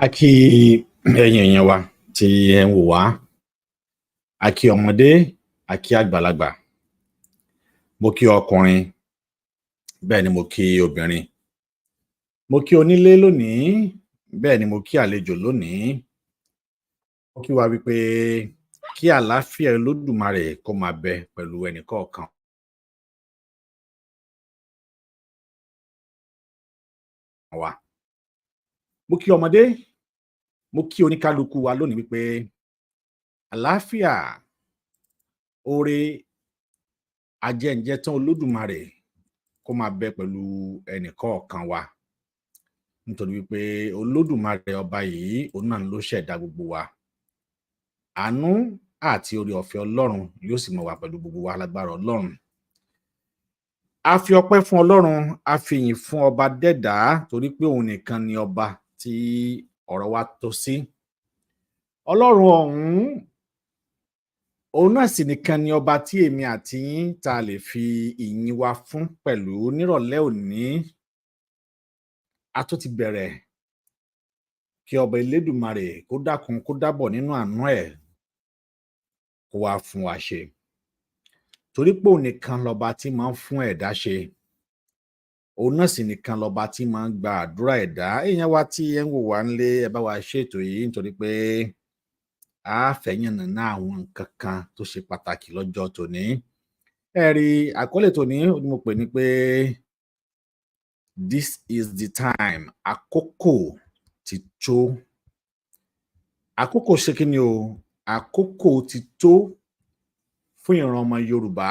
A kí ẹ̀yin èèyàn wa tí ẹ ń wò wá, a kí ọmọdé, a kí àgbàlagbà, mo kí ọkùnrin, bẹ́ẹ̀ ni mo kí obìnrin, mo kí onílé lónìí, bẹ́ẹ̀ ni mo kí àlejò lónìí. Mo kí wa wípé kí àlàáfíà Olódùmarè kó máa bẹ pẹ̀lú ẹnìkọ̀ọ̀kan wa. Mo kí ọmọdé, mo kí oníkálukú wa lónìí wípé àlàáfíà, oore, ajẹ́njẹ́tán Olódùmarè kó máa bẹ pẹ̀lú ẹnìkọ̀ọ̀kan wa, nítorí wípé Olódùmarè ọba yìí òun náà ló ṣẹ̀dá gbogbo wa. Àánú àti oore ọ̀fẹ́ Ọlọ́run yóò sì máa wà pẹ̀lú gbogbo wa lágbára Ọlọ́run. A fi ọpẹ́ fún Ọlọ́run, a fi ìyìn fún ọba dẹ́dàá, torí pé òun nìkan ni ọba tí ọ̀rọ̀ wa tó sí. Ọlọ́run ọ̀hún, òun náà sì nìkan ni ọba tí èmi àti yín ta lè fi ìyìn wa fún pẹ̀lú nírọ̀lẹ́ òní. A tún ti bẹ̀rẹ̀, kí ọba Elédùmarè kó dákun kó dábọ̀ nínú àánú ẹ̀ kó wá fún wa ṣe, torí pé òun nìkan lọba tí máa ń fún ẹ̀dá ṣe, òun náà sì nìkan lọba tí máa ń gba àdúrà ẹ̀dá. Èèyàn wa tí ẹ ń wò wá nílé, ẹ bá wa ṣètò yìí, nítorí pé a fẹ́ yànnàná àwọn nǹkan kan tó ṣe pàtàkì lọ́jọ́ tòní. Ẹ rí àkọlé tòní ni mo pè ní pé This is the time. Àkókò ti tó. Àkókò ṣe kí ni o? Àkókò ti tó fún ìran ọmọ Yorùbá.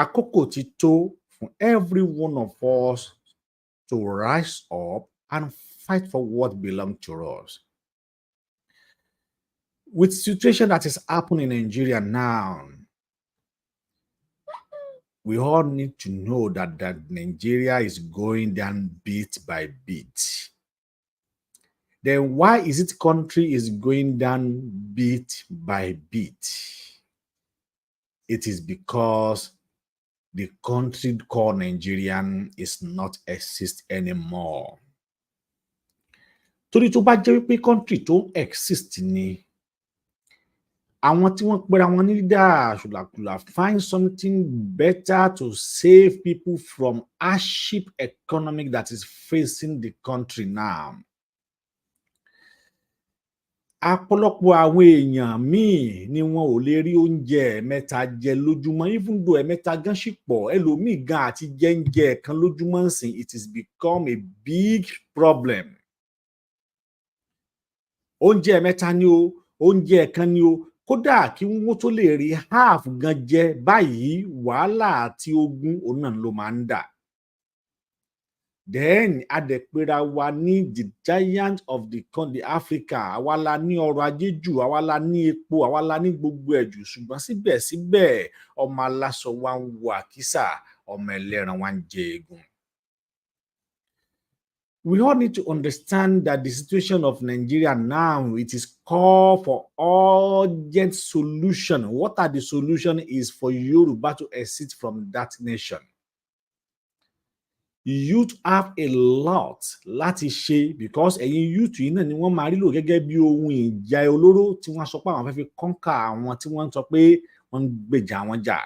Àkókò ti tó for every one of us to rise up and fight for what belongs to us. With the situation that is happening in Nigeria now, we all need to know that Nigeria is going down bit by bit. Then why is it country is going down bit by bit? It is because the country called Nigerian is not exist anymore. Torí tó bá jẹ́ wípé country tó exist ni, àwọn tí wọ́n pera wọn ní leader ṣùlàkùlà find something better to save people from hardship economic that is facing the country now. Ọ̀pọ̀lọpọ̀ àwọn èèyàn míì ni wọn ò lè rí oúnjẹ ẹ̀mẹ́ta jẹ lójúmọ́, even though ẹ̀mẹ́ta gan ṣì pọ̀, ẹlòmíì gan àti jẹ́ńjẹ ẹ̀kan lójúmọ́ ń sìn, it has become a big problem. Oúnjẹ ẹ̀mẹ́ta ni o, oúnjẹ ẹ̀kan ni o, kódà kí wọ́n tó lè rí half gan jẹ báyìí, wàhálà àti ogun òun náà ló máa ń dà. Then adẹ̀pẹ̀ra wa ní the giant of the country Africa, àwa la ní ọrọ̀ ajé jù, àwa la ní epo, àwa la ní gbogbo ẹ̀ jù, ṣùgbọ́n síbẹ̀síbẹ̀ ọmọ aláṣọ wa ń wọ àkísà, ọmọ ẹlẹ́ran wa ń jẹ eegun. We all need to understand that the situation of Nigeria now, it is called for urgent solution. What are the solution is for Yoruba to exit from that nation. youth have a lot láti ṣe because ẹ̀yin youth yìí náà ni wọ́n máa rí lò gẹ́gẹ́ bí ohun ìjà olóró tí wọ́n sọ pé àwọn fẹ́ fi kọ́ńkà àwọn tí wọ́n ń sọ pé wọ́n ń gbèjà wọn jà.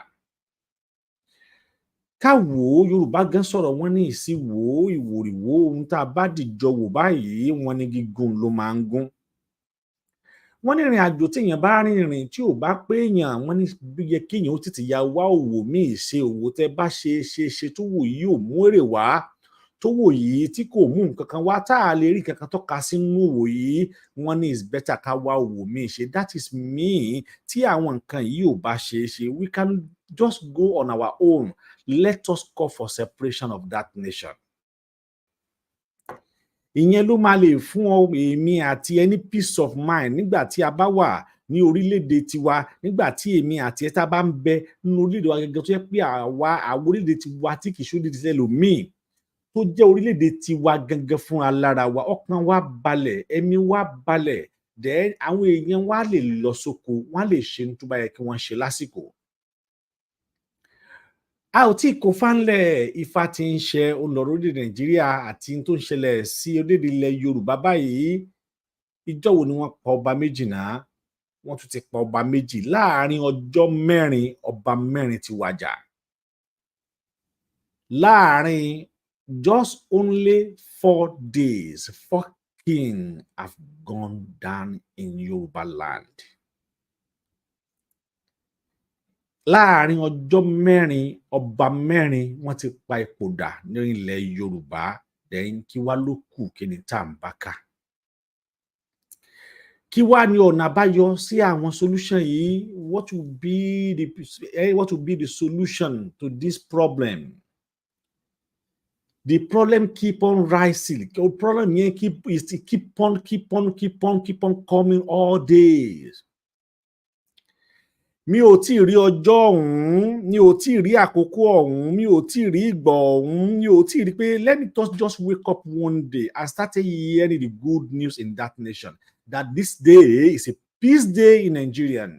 Ká wò ó, Yorùbá gan sọ̀rọ̀ wọ́n ní ìsíwò ìwòrìwò ohun tá a bá dìjọ wò báyìí wọ́n ní gígùn ló máa ń gún. Wọ́n ní ìrìn àjò téèyàn bá rìnrìn tí ò bá péèyàn wọ́n ní yẹ kéèyàn ó tètè ya wá òwò míì ṣe òwò tẹ́ bá ṣe tó wò yìí ò mú èrè wá tó wò yìí tí kò mú nǹkan kan wá tá a lè rí nǹkan kan tọ́ka sínú òwò yìí wọ́n ní it's better ká wá òwò míì ṣe. That is me tí àwọn nǹkan yìí ò bá ṣe é ṣe we can just go on our own. Let us call for separation of that nation. Ìyẹn ló máa lè fún èmi àti ẹni peace of mind nígbà tí a bá wà ní orílẹ̀-èdè tiwa, nígbà tí èmi àti ẹ tá bá ń bẹ nínú orílẹ̀-èdè wa gẹ́gẹ́ tó jẹ́ pé àwọn orílẹ̀-èdè tiwa tí kì í ṣe orílẹ̀-èdè tẹlòmíì tó jẹ́ orílẹ̀-èdè tiwa gangan fúnra lára wa, ọkàn wa balẹ̀, ẹ̀mí wa balẹ̀, then àwọn èèyàn wa lè lọ sóko, wọ́n lè ṣe ohun tó bá yẹ kí wọ́n ṣe lásìkò. A ò tí kò fánlẹ̀ Ifá tí ń ṣe olọ̀rọ̀ orílẹ̀ Nàìjíríà àti tó ń ṣẹlẹ̀ sí orílẹ̀ ilẹ̀ Yorùbá báyìí. Ìjọ́ wo ni wọ́n pa ọba méjì náà? Wọ́n tún ti pa ọba méjì láàárín ọjọ́ mẹ́rin, ọba mẹ́rin ti wàjà. Láàárín just only 4 days, 4 kings have gone down in Yorùbá land. Láàárín ọjọ́ mẹ́rin, ọba mẹ́rin wọ́n ti pa ipò dà ní ilẹ̀ Yorùbá. Then kí wá ló kù kí ni tá à ń bá kà? Kí wá ní ọ̀nà àbáyọ sí àwọn solution yìí? What will be the solution to this problem? The problem keep on rising. The problem yẹn keep on coming all days. Mi ò tí rí ọjọ́ ọ̀hún, mi ò tí rí àkókò ọ̀hún, mi ò tí rí ìgbà ọ̀hún, mi ò tí rí pé let me just wake up one day and start hearing the good news in that nation that this day is a peace day in Nigeria.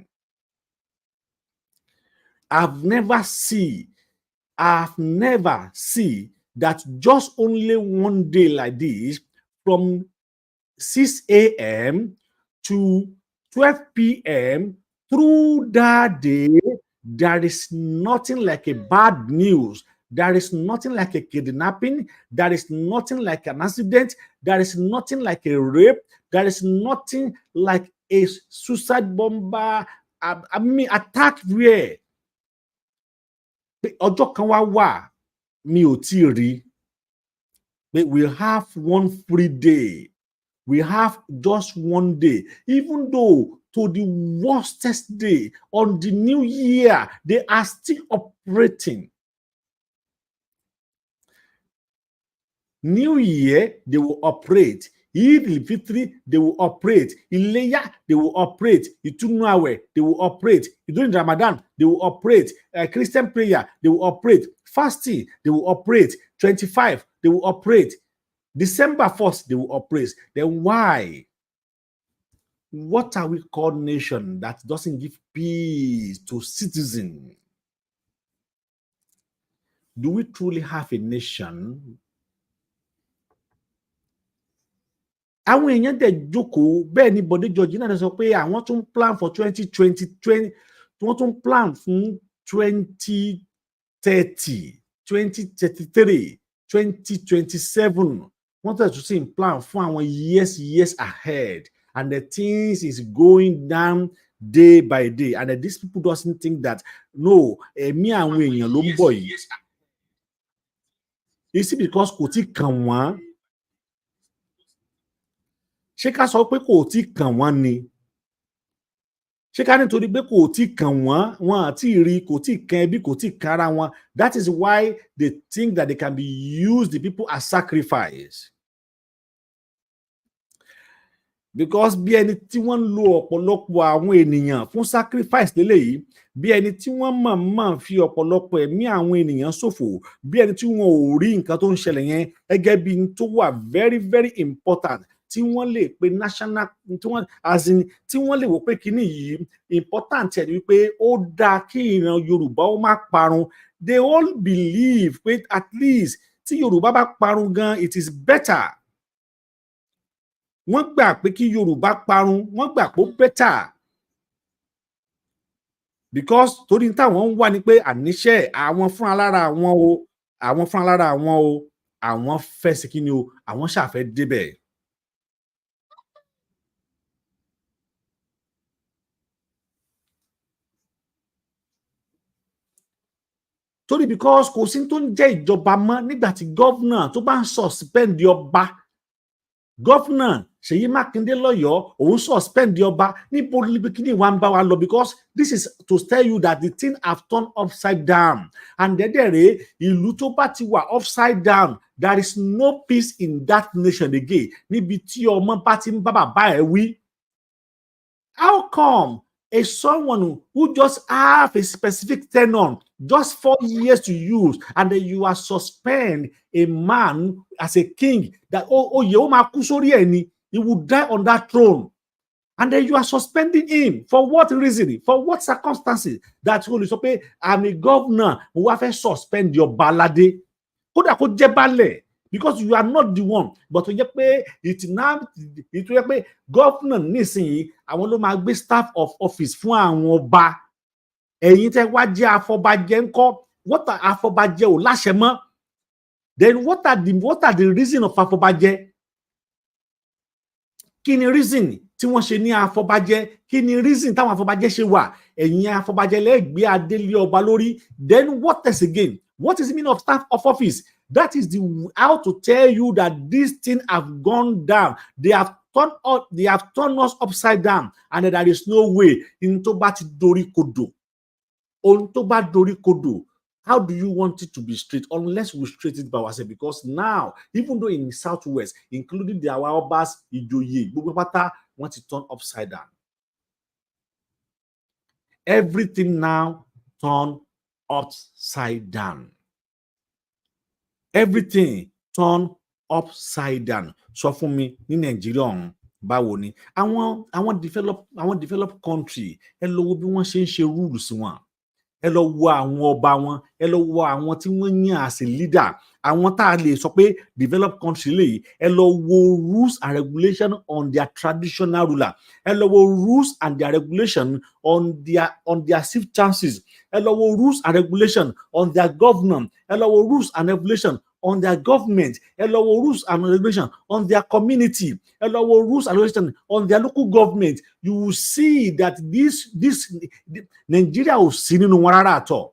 I've never seen that just only one day like this from 6 a.m. to 12 p.m. Through that day, there is nothing like a bad news. There is nothing like a kidnapping. There is nothing like an accident. There is nothing like a rape. There is nothing like a suicide bomber. Attack where? Ọjọ́ kan wá mi ò tí rí. We have one free day. We have just one day. Even though to the worstest day on the new year, they are still operating. New year, they will operate. Eid al-Fitr, they will operate. Ileya, they will operate. Ìtúnu àwẹ̀, they will operate. During Ramadan, they will operate. Christian prayer, they will operate. Fasting, they will operate. 25, they will operate. December 1st, they will operate. Then why? What are we called nation that doesn't give peace to citizens? Do we truly have a nation? Àwọn èèyàn dẹ̀ jókòó bẹ́ẹ̀ ni Bọ̀dé George náà sọ pé àwọn tún plan for 2020 wọ́n tún plan fún 2030, 2033, 2027. Wọ́n tẹ̀ tún sí plan fún àwọn years ahead. And the things is going down day by day. And these people doesn't think that, no, ẹ̀mí àwọn èèyàn ló ń bọ̀ yìí. Is it because kò tí kàn wọ́n? Ṣé ká sọ pé kò tí kàn wọ́n ni? Ṣé ká nítorí pé kò tí kàn wọ́n, wọn àti rí, kò tí kàn ẹbí, kò tí kàn ara wọn. That is why they think that they can be used, the people as sacrifice. Because bí ẹni tí wọ́n ń lo ọ̀pọ̀lọpọ̀ àwọn ènìyàn fún sacrifice lélẹ́yìí, bí ẹni tí wọ́n máa fi ọ̀pọ̀lọpọ̀ ẹ̀mí àwọn ènìyàn ṣòfò, bí ẹni tí wọn ò rí nǹkan tó ń ṣẹlẹ̀ yẹn gẹ́gẹ́ bí n tó wà very very important tí wọ́n lè pe national tí wọ́n lè wò pé kíní yìí important ẹ̀ ni wípé ó dáa kí ìran Yorùbá ó má parun. They all believe pé at least tí Yorùbá bá parun gan, it is better. Wọ́n gbà pé kí Yorùbá parun, wọ́n gbà pé ó better. Because torí táwọn ń wá ni pé àníṣe àwọn fúnra lára àwọn o, àwọn fúnra lára àwọn o, àwọn fẹ́ sí kí ni o, àwọn ṣàfẹ́ débẹ̀. Torí because kò sí tó ń jẹ́ ìjọba mọ́ nígbà tí gọ́vnà tó bá ń suspend ọba. Gọ́vnà Ṣèyí Mákindé lọ́yọ̀ọ́, òun suspend ọba, níbo níbi kíní wa ń bá wa lọ, because this is to tell you that the thing have turned upside down. And dẹ́dẹ̀rẹ́ ìlú tó bá ti wà upside down, there is no peace in that nation again. Níbi tí ọmọ bá ti ń bá bàbá ẹ̀ wí. How come someone who just have a specific tenure, just 4 years to use, and then you are suspend a man as a king that he will die on that throne, and then you are suspending him for what reason, for what circumstances? That will say, I'm a governor who have to suspend your balade. Kódà kó jẹ́ baálẹ̀, because you are not the one, but tó jẹ́ pé ìtúyẹ́ pé gọ́fúnà nísìnyí àwọn ló máa gbé staff of office fún àwọn ọba. Ẹ̀yin tẹ́ wá jẹ́ afọbajẹ ńkọ́, what are afọbajẹ ò láṣẹ mọ́? Then what are the reason of afọbajẹ? Kí ni reason tí wọ́n ṣe ní afọbajẹ? Kí ni reason táwọn afọbajẹ ṣe wà? Ẹ̀yin afọbajẹ lẹ́gbẹ̀ẹ́ adélé ọba lórí. Then what else again? What is the meaning of staff of office? That is how to tell you that this thing have gone down. They have turned us upside down, and there is no way in tó bá ti dorí kodò. Ohun tó bá dorí kodò, how do you want it to be straight unless we straight it by ourselves? Because now, even though in the southwest, including the Awabas, Ìjòyè, gbogbo pátá wọ́n ti turn upside down. Everything now turn upside down. Everything turn upside down. Sọ fún mi ní Nàìjíríà ọ̀hún báwo ni àwọn develop country, ẹ lọ wo bí wọ́n ṣe ń ṣe rules wọn, ẹ lọ wo àwọn ọba wọn, ẹ lọ wo àwọn tí wọ́n yàn as a leader, àwọn tá a lè sọ pé develop country lèyí, ẹ lọ wo rules and regulation on their traditional ruler, ẹ lọ wo rules and their regulation on their chief chances, ẹ lọ wo rules and regulation on their governor, ẹ lọ wo rules and regulation on their government, ẹ lọ wo rules and regulation on their community, ẹ lọ wo rules and regulation on their local government. You will see that this Nigeria ò sí nínú wọn rárá àtọ̀.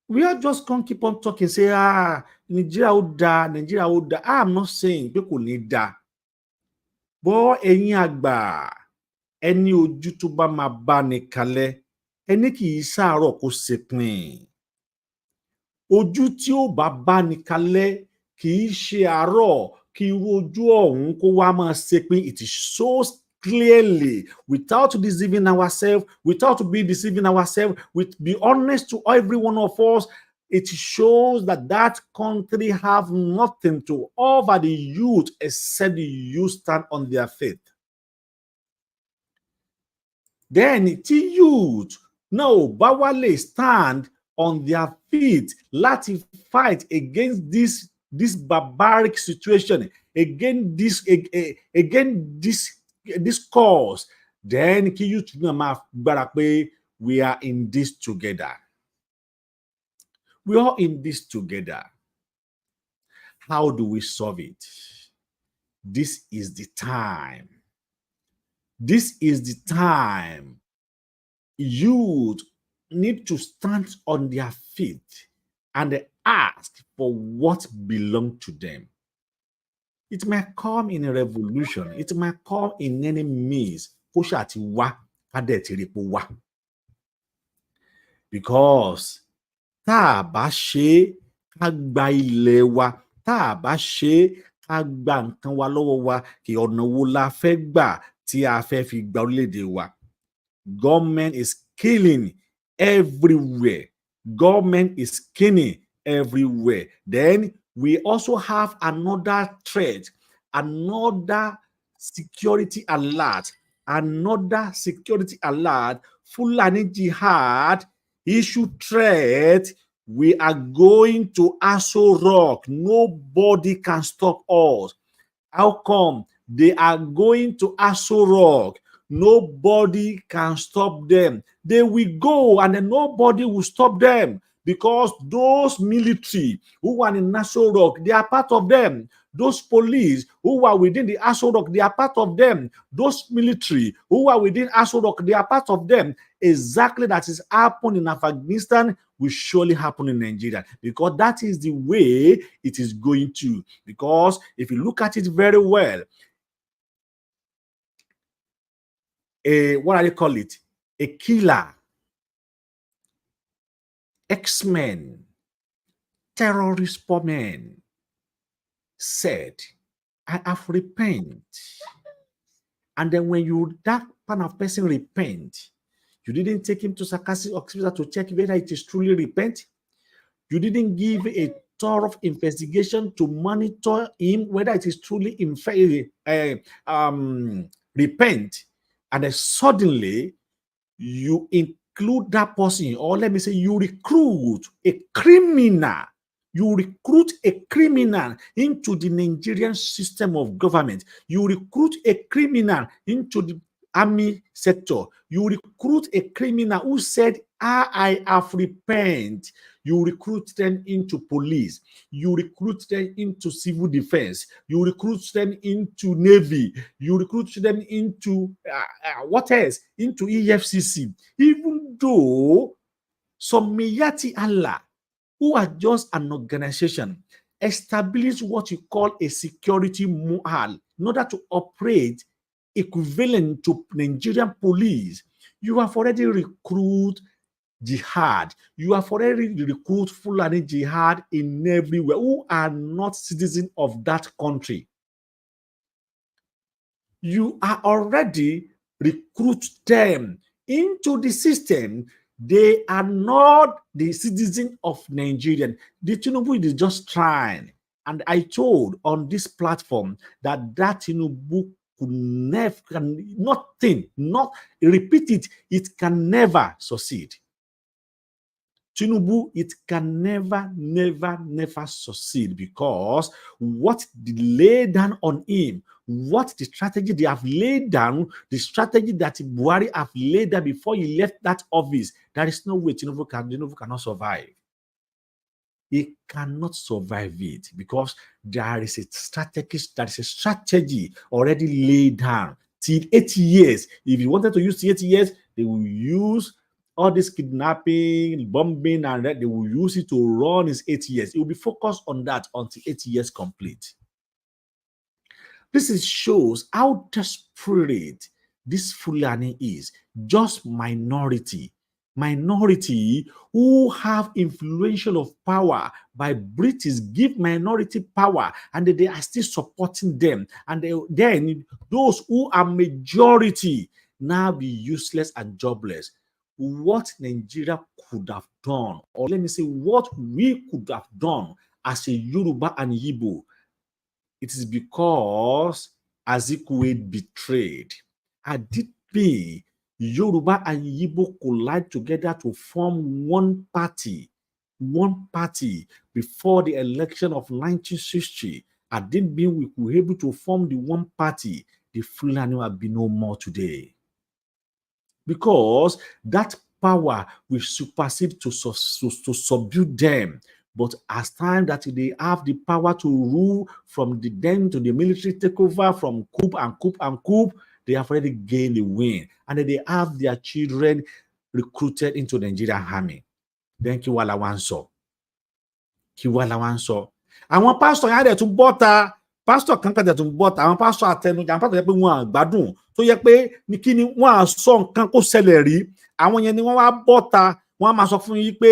We are just gonna keep on talking, say, Nigeria ó dáa, Nigeria ó dáa. I'm not saying pé kò ní dáa. Bọ́ ẹ̀yin àgbà, ẹni ojú tó bá máa bá ní kalẹ̀, ẹni kì í ṣàárọ̀ kó ṣepin. Ojú tí ó bá bá ní kalẹ̀ kì í ṣe àárọ̀ kí irú ojú ọ̀hún kó wá máa ṣepin. It shows clearly, without deceiving ourselves, be honest to every one of us. It shows that country have nothing to offer the youth except the youth stand on their faith. Then the youth now bá lè stand on their feet láti fight against this barbaric situation, against this cause, then kí youth náà máa gbára pé we are in this together. We are in this together. How do we solve it? This is the time. This is the time. Youth need to stand on their feet and ask for what belongs to them. It might come in a revolution. It might come in any means. Because tá a bá ṣe ká gba ilẹ̀ wa, tá a bá ṣe ká gba nǹkan wa lọ́wọ́ wa, kí ọ̀nà wo la fẹ́ gbà tí a fẹ́ fi gba orílẹ̀-èdè wa. Government is killing everywhere. Government is killing everywhere. Then we also have another threat, another security alert. Fulani Jihad issue threat We are going to Aso Rock. Nobody can stop us. How come? They are going to Aso Rock. Nobody can stop them. They will go and then nobody will stop them because those military who are in Aso Rock, they are part of them. Those police who are within the Aso Rock, they are part of them. Those military who are within Aso Rock, they are part of them. Exactly that is happening in Afghanistan will surely happen in Nigeria because that is the way it is going to. Because if you look at it very well, what do they call it? A killer, X-Men, terrorist men said, I have repent. And then when that kind of person repent, you didn't take him to psychiatric hospital to check whether it is truly repent. You didn't give a thorough investigation to monitor him whether it is truly repent. And then suddenly you include that person, or let me say, you recruit a criminal. You recruit a criminal into the Nigerian system of government. You recruit a criminal into the army sector. You recruit a criminal who said, I have repent. You recruit them into police. You recruit them into civil defense. You recruit them into navy. You recruit them into what else? Into EFCC. Even though some Miyati Allah, who are just an organization, establish what you call a security muhal in order to operate equivalent to Nigerian police. You have already recruited jihad. You have already recruited Fulani jihad in everywhere who are not citizens of that country. You are already recruit them into the system. They are not the citizen of Nigeria. The Tinubu is just trying. And I told on this platform that Tinubu could never, nothing, not repeat it, it can never succeed. Tinubu, it can never succeed because what they lay down on him, what the strategy they have laid down, the strategy that Buhari have laid down before he left that office, there is no way Tinubu cannot survive. He cannot survive it because there is a strategy already laid down. Till 8 years, if you wanted to use 8 years, they will use all this kidnapping, bombing, and that they will use it to run his 8 years. It will be focused on that until 8 years complete. This shows how desperate this Fulani is. Just minority who have influential of power by British give minority power, and they are still supporting them. And then those who are majority now be useless and jobless. What Nigeria could have done, or let me say what we could have done as a Yoruba and Igbo, it is because Azikiwe betrayed. Adipe, Yoruba and Igbo collide together to form one party before the election of 1960. Adipe, we were able to form the one party, the Fulani will be no more today. Because that power will supersede to subdue them. But as time that they have the power to rule from the then to the military takeover, from coup, they have already gained the win. And then they have their children recruited into the Nigerian army. Then Kiwala Wanso. Àwọn pásítọ̀ yẹn á dẹ̀ tún bọ́ta, pásítọ̀ kan kan dẹ̀ tún bọ́ta, àwọn pásítọ̀ àtẹnujẹ, àwọn pásítọ̀ yẹ pé wọ́n á gbádùn, tó yẹ pé ní kí ni wọ́n á sọ nǹkan kó ṣẹlẹ̀ rí, àwọn yẹn ni wọ́n wá bọ́ta, wọ́n á máa sọ fún yín pé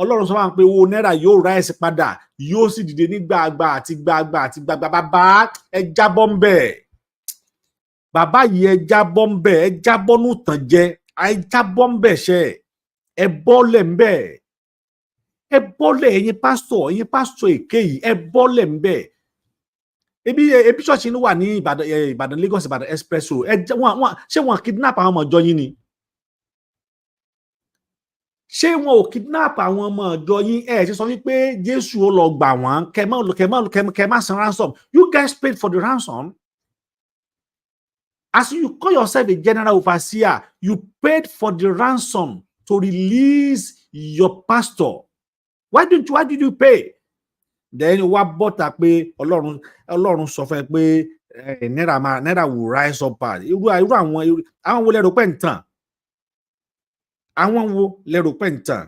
Ọlọ́run sọ wá pé owó náírà yóò ráìsì padà, yóò sì dìde ní gbàgbà àti gbàgbà. Bàbá ẹ jábọ́ ń bẹ̀, bàbá yìí ẹ jábọ́ ń bẹ̀, ẹ jábọ́ nù tàn jẹ, ẹ jábọ́ ń bẹ̀ ṣe, ẹ bọ́lẹ̀ ń bẹ̀. Ẹ bọ́lẹ̀ ẹ̀yin pásítọ̀ èké yìí, ẹ bọ́lẹ̀ ń bẹ̀. Ebi ṣọ́ọ̀ṣì ló wà ní Ìbàdàn Lagos Ìbàdàn express road. Ṣé wọn kidnap àwọn ọmọ ìjọ yín ni? ṣé wọn ò kidnap àwọn ọmọ ọ̀dọ́ yín ẹ ṣe sọ wípé Jésù ó lọ gbà wọ́n kẹ́ má san ransom. You guys paid for the ransom. As you call yourself a general overseer, you paid for the ransom to release your pastor. Why did you pay? Then wá bọ́ta pé Ọlọ́run sọ fún ẹ pé náírà will rise up. Irú àwọn wo lẹ́rù pẹ́ ń tàn? Àwọn wo lẹ́rù pẹ́ ń tàn?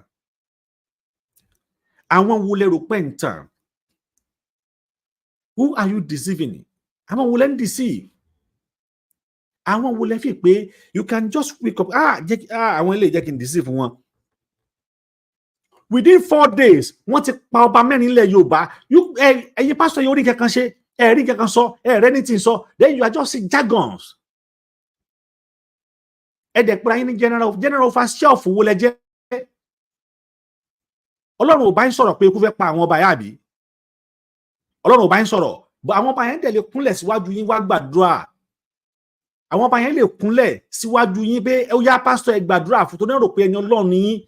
Àwọn wo lẹ́rù pẹ́ ń tàn? Who are you deceiving? Àwọn wo lẹ́ ń deceive? Àwọn wo lẹ́ fi pé you can just wake up àwọn eléyìí jẹ́ kí n deceive wọn. Within 4 days wọ́n ti pa ọba mẹ́rin ilẹ̀ Yorùbá. Ẹ̀yin pásítọ̀ yóò rí kankan ṣe, rí kankan sọ, rẹ́ ní tí ń sọ, then you are just saying jargons. Ẹ̀dẹ̀ pé ayé ní general overseer of owó lẹ jẹ́. Ọlọ́run ò bá ń sọ̀rọ̀ pé ikú fẹ́ pa àwọn ọba yàbí. Ọlọ́run ò bá ń sọ̀rọ̀, but àwọn ọba yẹn dẹ̀ lè kúnlẹ̀ síwájú yín wá gbàdúrà. Àwọn ọba yẹn lè kúnlẹ̀ síwájú yín pé ó yá pásítọ̀ ẹ gbàdúrà fún tó ní rò pé ẹni Ọlọ́run ni yín.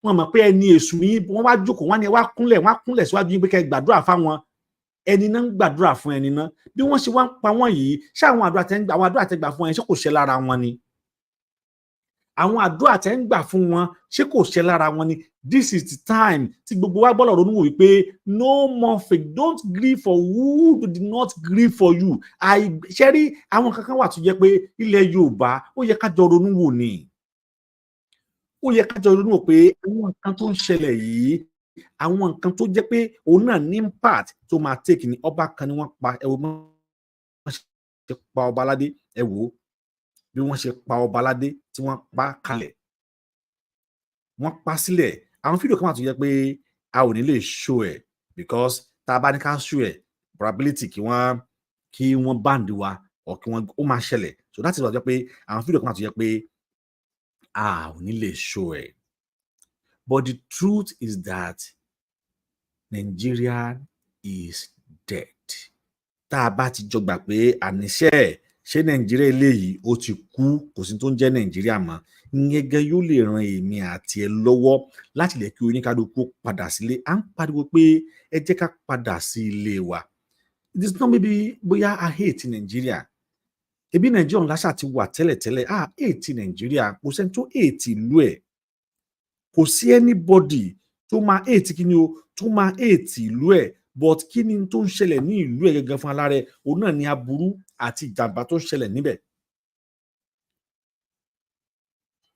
Wọ́n mọ̀ pé ẹni èṣù ni yín, wọ́n wá jókòó, wọ́n ní wá kúnlẹ̀ síwájú yín pé kẹ́ gbàdúrà fáwọn. Ẹni náà ń gbàdúrà fún ẹni náà. Bí wọ́n ṣe wá ń pa wọ́n yìí, ṣé àwọn àdúrà tẹ́ ń gbà fún ẹ ṣé kò ṣe lára wọn ni? Àwọn àdúrà tẹ́ ń gbà fún wọn ṣé kò ṣe lára wọn ni? This is the time tí gbogbo wa gbọ́dọ̀ ronú wò wípé no more fake, don't grieve for who did not grieve for you. Ṣé rí àwọn kankan wà tó jẹ́ pé ilẹ̀ Yorùbá ó yẹ ká jọ ronú wò ni. Ó yẹ ká jọ ronú wò pé àwọn nǹkan tó ń ṣẹlẹ̀ yìí, àwọn nǹkan tó jẹ́ pé òun náà ní impact tó máa take ni. Ọba kan ni wọ́n pa, ẹ wo bí wọ́n ṣe pa ọba aládé, ẹ wò ó bí wọ́n ṣe pa ọba aládé tí wọ́n pa kalẹ̀, wọ́n pa sílẹ̀. Àwọn fídíò kan wà tó jẹ́ pé a ò ní lè show ẹ̀ because tá a bá ní ká show ẹ̀ probability kí wọ́n band wa or kí wọ́n ó máa ṣẹlẹ̀. So that is why jẹ́ pé àwọn fídíò kan wà tó jẹ́ pé a ò ní lè show ẹ̀. But the truth is that Nigeria is dead. Tá a bá ti jọ gbà pé àníṣe ṣé Nàìjíríà eléyìí ó ti kú, kò sí tó ń jẹ́ Nàìjíríà mọ́, ìyẹn gan yóò lè ran èmi àti ẹ lọ́wọ́ láti lè kí oníkálukú padà sílé. À ń pariwo pé ẹ jẹ́ ká padà sí ilé wa. It is not maybe bóyá a hate Nàìjíríà. Ebi Nàìjíríà láṣà ti wà tẹ́lẹ̀tẹ́lẹ̀. Hate Nàìjíríà, kò sẹ́ni tó hate ìlú ẹ̀. Kò sí anybody tó máa hate kí ni o, tó máa hate ìlú ẹ̀. But kí ni tó ń ṣẹlẹ̀ ní ìlú ẹ̀ gangan fún alára ẹ̀, òun náà ni aburú àti ìjàmbá tó ń ṣẹlẹ̀ níbẹ̀.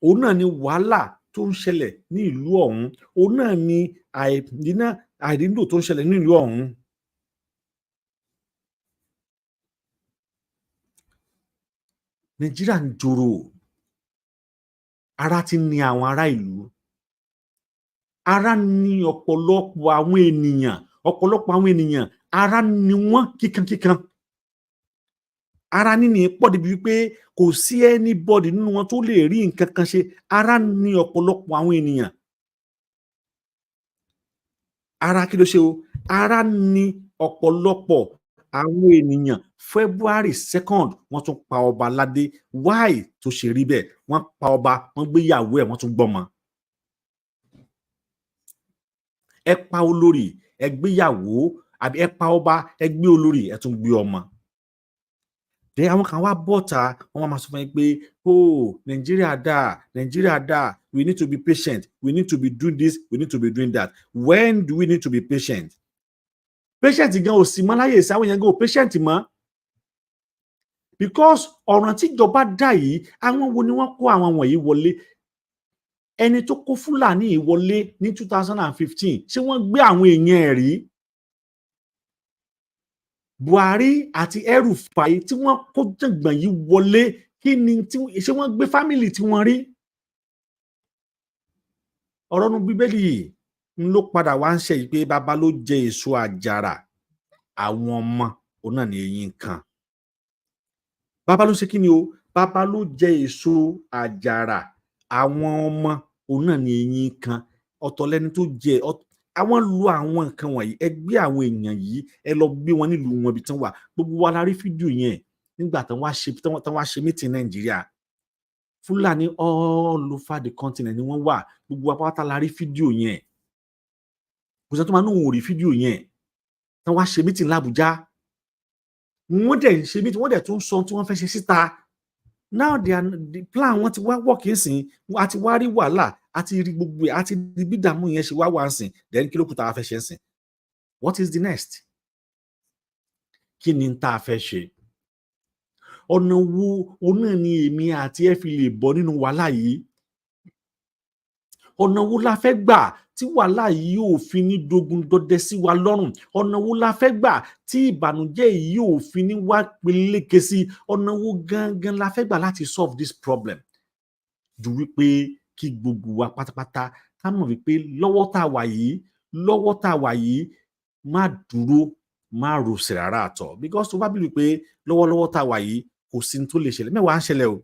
Òun náà ni wàhálà tó ń ṣẹlẹ̀ ní ìlú ọ̀hún. Òun náà ni àìrílò tó ń ṣẹlẹ̀ ní ìlú ọ̀hún. Nàìjíríà ń jòrò. Ara ti ni àwọn ará ìlú. Ara ni ọ̀pọ̀lọpọ̀ àwọn ènìyàn. Ara ni wọ́n kíkankíkan. Ara níní pọ̀ débi wípé kò sí anybody nínú wọn tó lè rí nǹkan kan ṣe. Ara ni ọ̀pọ̀lọpọ̀ àwọn ènìyàn. Ara kí ló ṣe o? Ara ni ọ̀pọ̀lọpọ̀ àwọn ènìyàn. February 2nd wọ́n tún pa ọba aládé. Why tó ṣe rí bẹ́ẹ̀? Wọ́n pa ọba, wọ́n gbé ìyàwó ẹ̀, wọ́n tún gbọ́mọ. Ẹ pa olórí, ẹ gbé ìyàwó, àbí ẹ pa ọba, ẹ gbé olórí, ẹ tún gbé ọmọ. Then àwọn kan wá bọ́ta, wọ́n máa sọ fún yín pé Nàìjíríà dà, we need to be patient, we need to be doing this, we need to be doing that. When do we need to be patient? Patient gan ò sí mọ́ láyé ìsá, àwọn èèyàn gan ò patient mọ́. Because ọ̀ràn tíjọba dà yìí, àwọn wo ni wọ́n kó àwọn wọ̀nyí wọlé? Ẹni tó kó Fúlàní wọlé ní 2015, ṣé wọ́n gbé àwọn èèyàn ẹ̀ rí? Buhari àti El-Rufai tí wọ́n kó jàngbọ̀n yìí wọlé, kí ni ṣé wọ́n gbé fámìlì tí wọ́n rí? Ọ̀rọ̀ nu Bíbélì yìí ń ló padà wá ń ṣe yìí pé bàbá ló jẹ èso àjàrà, àwọn ọmọ òun náà ni eyín kan. Bàbá ló ṣe kí ni o? Bàbá ló jẹ èso àjàrà, àwọn ọmọ òun náà ni eyín kan. Ọ̀tọ̀ lẹni tó jẹ àwọn lu àwọn nǹkan wọ̀nyí. Ẹ gbé àwọn èèyàn yìí, ẹ lọ gbé wọn nílùú wọn ibi tí wọ́n wà. Gbogbo wa la rí fídíò yẹn nígbà tí wọ́n wá ṣe meeting Nàìjíríà. Fúlàní all over the continent ni wọ́n wà, gbogbo wa pátá la rí fídíò yẹn. Kò sẹ́ni tó máa ní òun ò rí fídíò yẹn. Tán wá ṣe meeting l'Abuja. Wọ́n dẹ̀ ń ṣe meeting, wọ́n dẹ̀ tún sọ tí wọ́n fẹ́ ṣe síta. Now the plan wọn ti wá work nsìn, a ti wá rí wàhálà, a ti rí gbogbo ẹ̀, a ti rí bí ìdààmú yẹn ṣe wá wà nsìn, then kí ló kù tá a fẹ́ ṣe nsìn? What is the next? Kí ni tá a fẹ́ ṣe? Ọ̀nà wo òun náà ni èmi àti ẹ fi lè bọ́ nínú wàhálà yìí? Ọ̀nà wo la fẹ́ gbà tí wàhálà yìí ò fi ní dogun dọdẹ sí wa lọ́rùn? Ọ̀nà wo la fẹ́ gbà tí ìbànújẹ́ yìí ò fi ní wá peléke sí? Ọ̀nà wo gangan la fẹ́ gbà láti solve this problem? Ju wípé kí gbogbo wa pátápátá ká mọ̀ wípé lọ́wọ́ tá a wà yìí má dúró, má rọsẹ̀ rárá àtọ̀. Because tó bá believe pé lọ́wọ́lọ́wọ́ tá a wà yìí kò sí ní tó lè ṣẹlẹ̀. Mẹ́wàá ń ṣẹlẹ̀ o.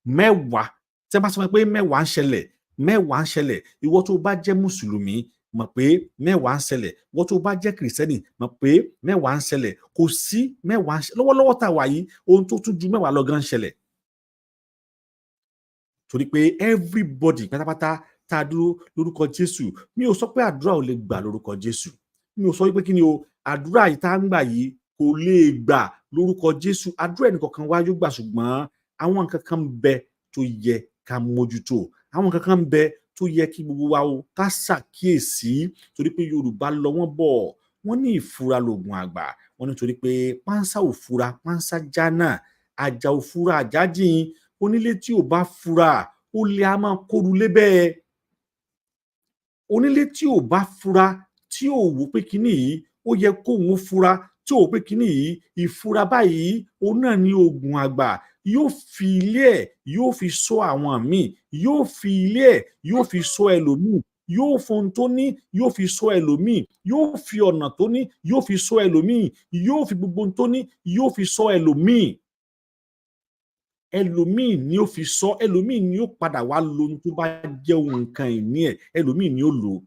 Mẹ́wàá. Tí ẹ bá sọ pé mẹ́wàá ń ṣẹlẹ̀, ìwọ tó bá jẹ́ Mùsùlùmí mọ̀ pé mẹ́wàá ń ṣẹlẹ̀, ìwọ tó bá jẹ́ Kìrìsìtẹ́nì mọ̀ pé mẹ́wàá ń ṣẹlẹ̀. Kò sí mẹ́wàá ń ṣẹlẹ̀. Lọ́wọ́lọ́wọ́ tá a wà yìí ohun tó tún ju mẹ́wàá lọ gan ń ṣẹlẹ̀. Torí pé everybody pátápátá tá a dúró lórúkọ Jésù. Mi ò sọ pé àdúrà ò lè gbà lórúkọ Jésù. Mi ò sọ wípé kí ni o, àdúrà yìí tá ń gbà yìí kò lè gbà lórúkọ Jésù. Àdúrà ẹnìkọ̀ọ̀kan wá yóò gbà, ṣùgbọ́n àwọn nǹkan kan ń bẹ tó yẹ ká mójútó. Àwọn nǹkan kan ń bẹ tó yẹ kí gbogbo wa o ká ṣàkíyèsí. Torí pé Yorùbá lọ wọ́n bọ̀, wọ́n ní ìfura lògùn àgbà. Wọ́n ní torí pé pánsá ò fura, pánsá jánà, àjà ò fura, àjà jìn. Onílé tí ò bá fura, olè a máa kóru lébẹ̀. Onílé tí ò bá fura, tí ò wò pé kíní yìí ó yẹ kóun ó fura, tí ò wò pé kíní yìí ìfura báyìí òun náà ní oògùn àgbà. Yóò fi ilé ẹ̀, yóò fi ṣọ́ àwọn míì, yóò fi ilé ẹ̀, yóò fi ṣọ́ ẹlòmíì, yóò fohun tó ní, yóò fi ṣọ́ ẹlòmíì, yóò fi ọ̀nà tó ní, yóò fi ṣọ́ ẹlòmíì, yóò fi gbogbo ohun tó ní, yóò fi ṣọ́ ẹlòmíì. Ẹlòmíì ni ó fi ṣọ́, ẹlòmíì ni ó padà wá lo ohun tó bá jẹ́ ohun nǹkan ìní ẹ̀, ẹlòmíì ni ó lò ó.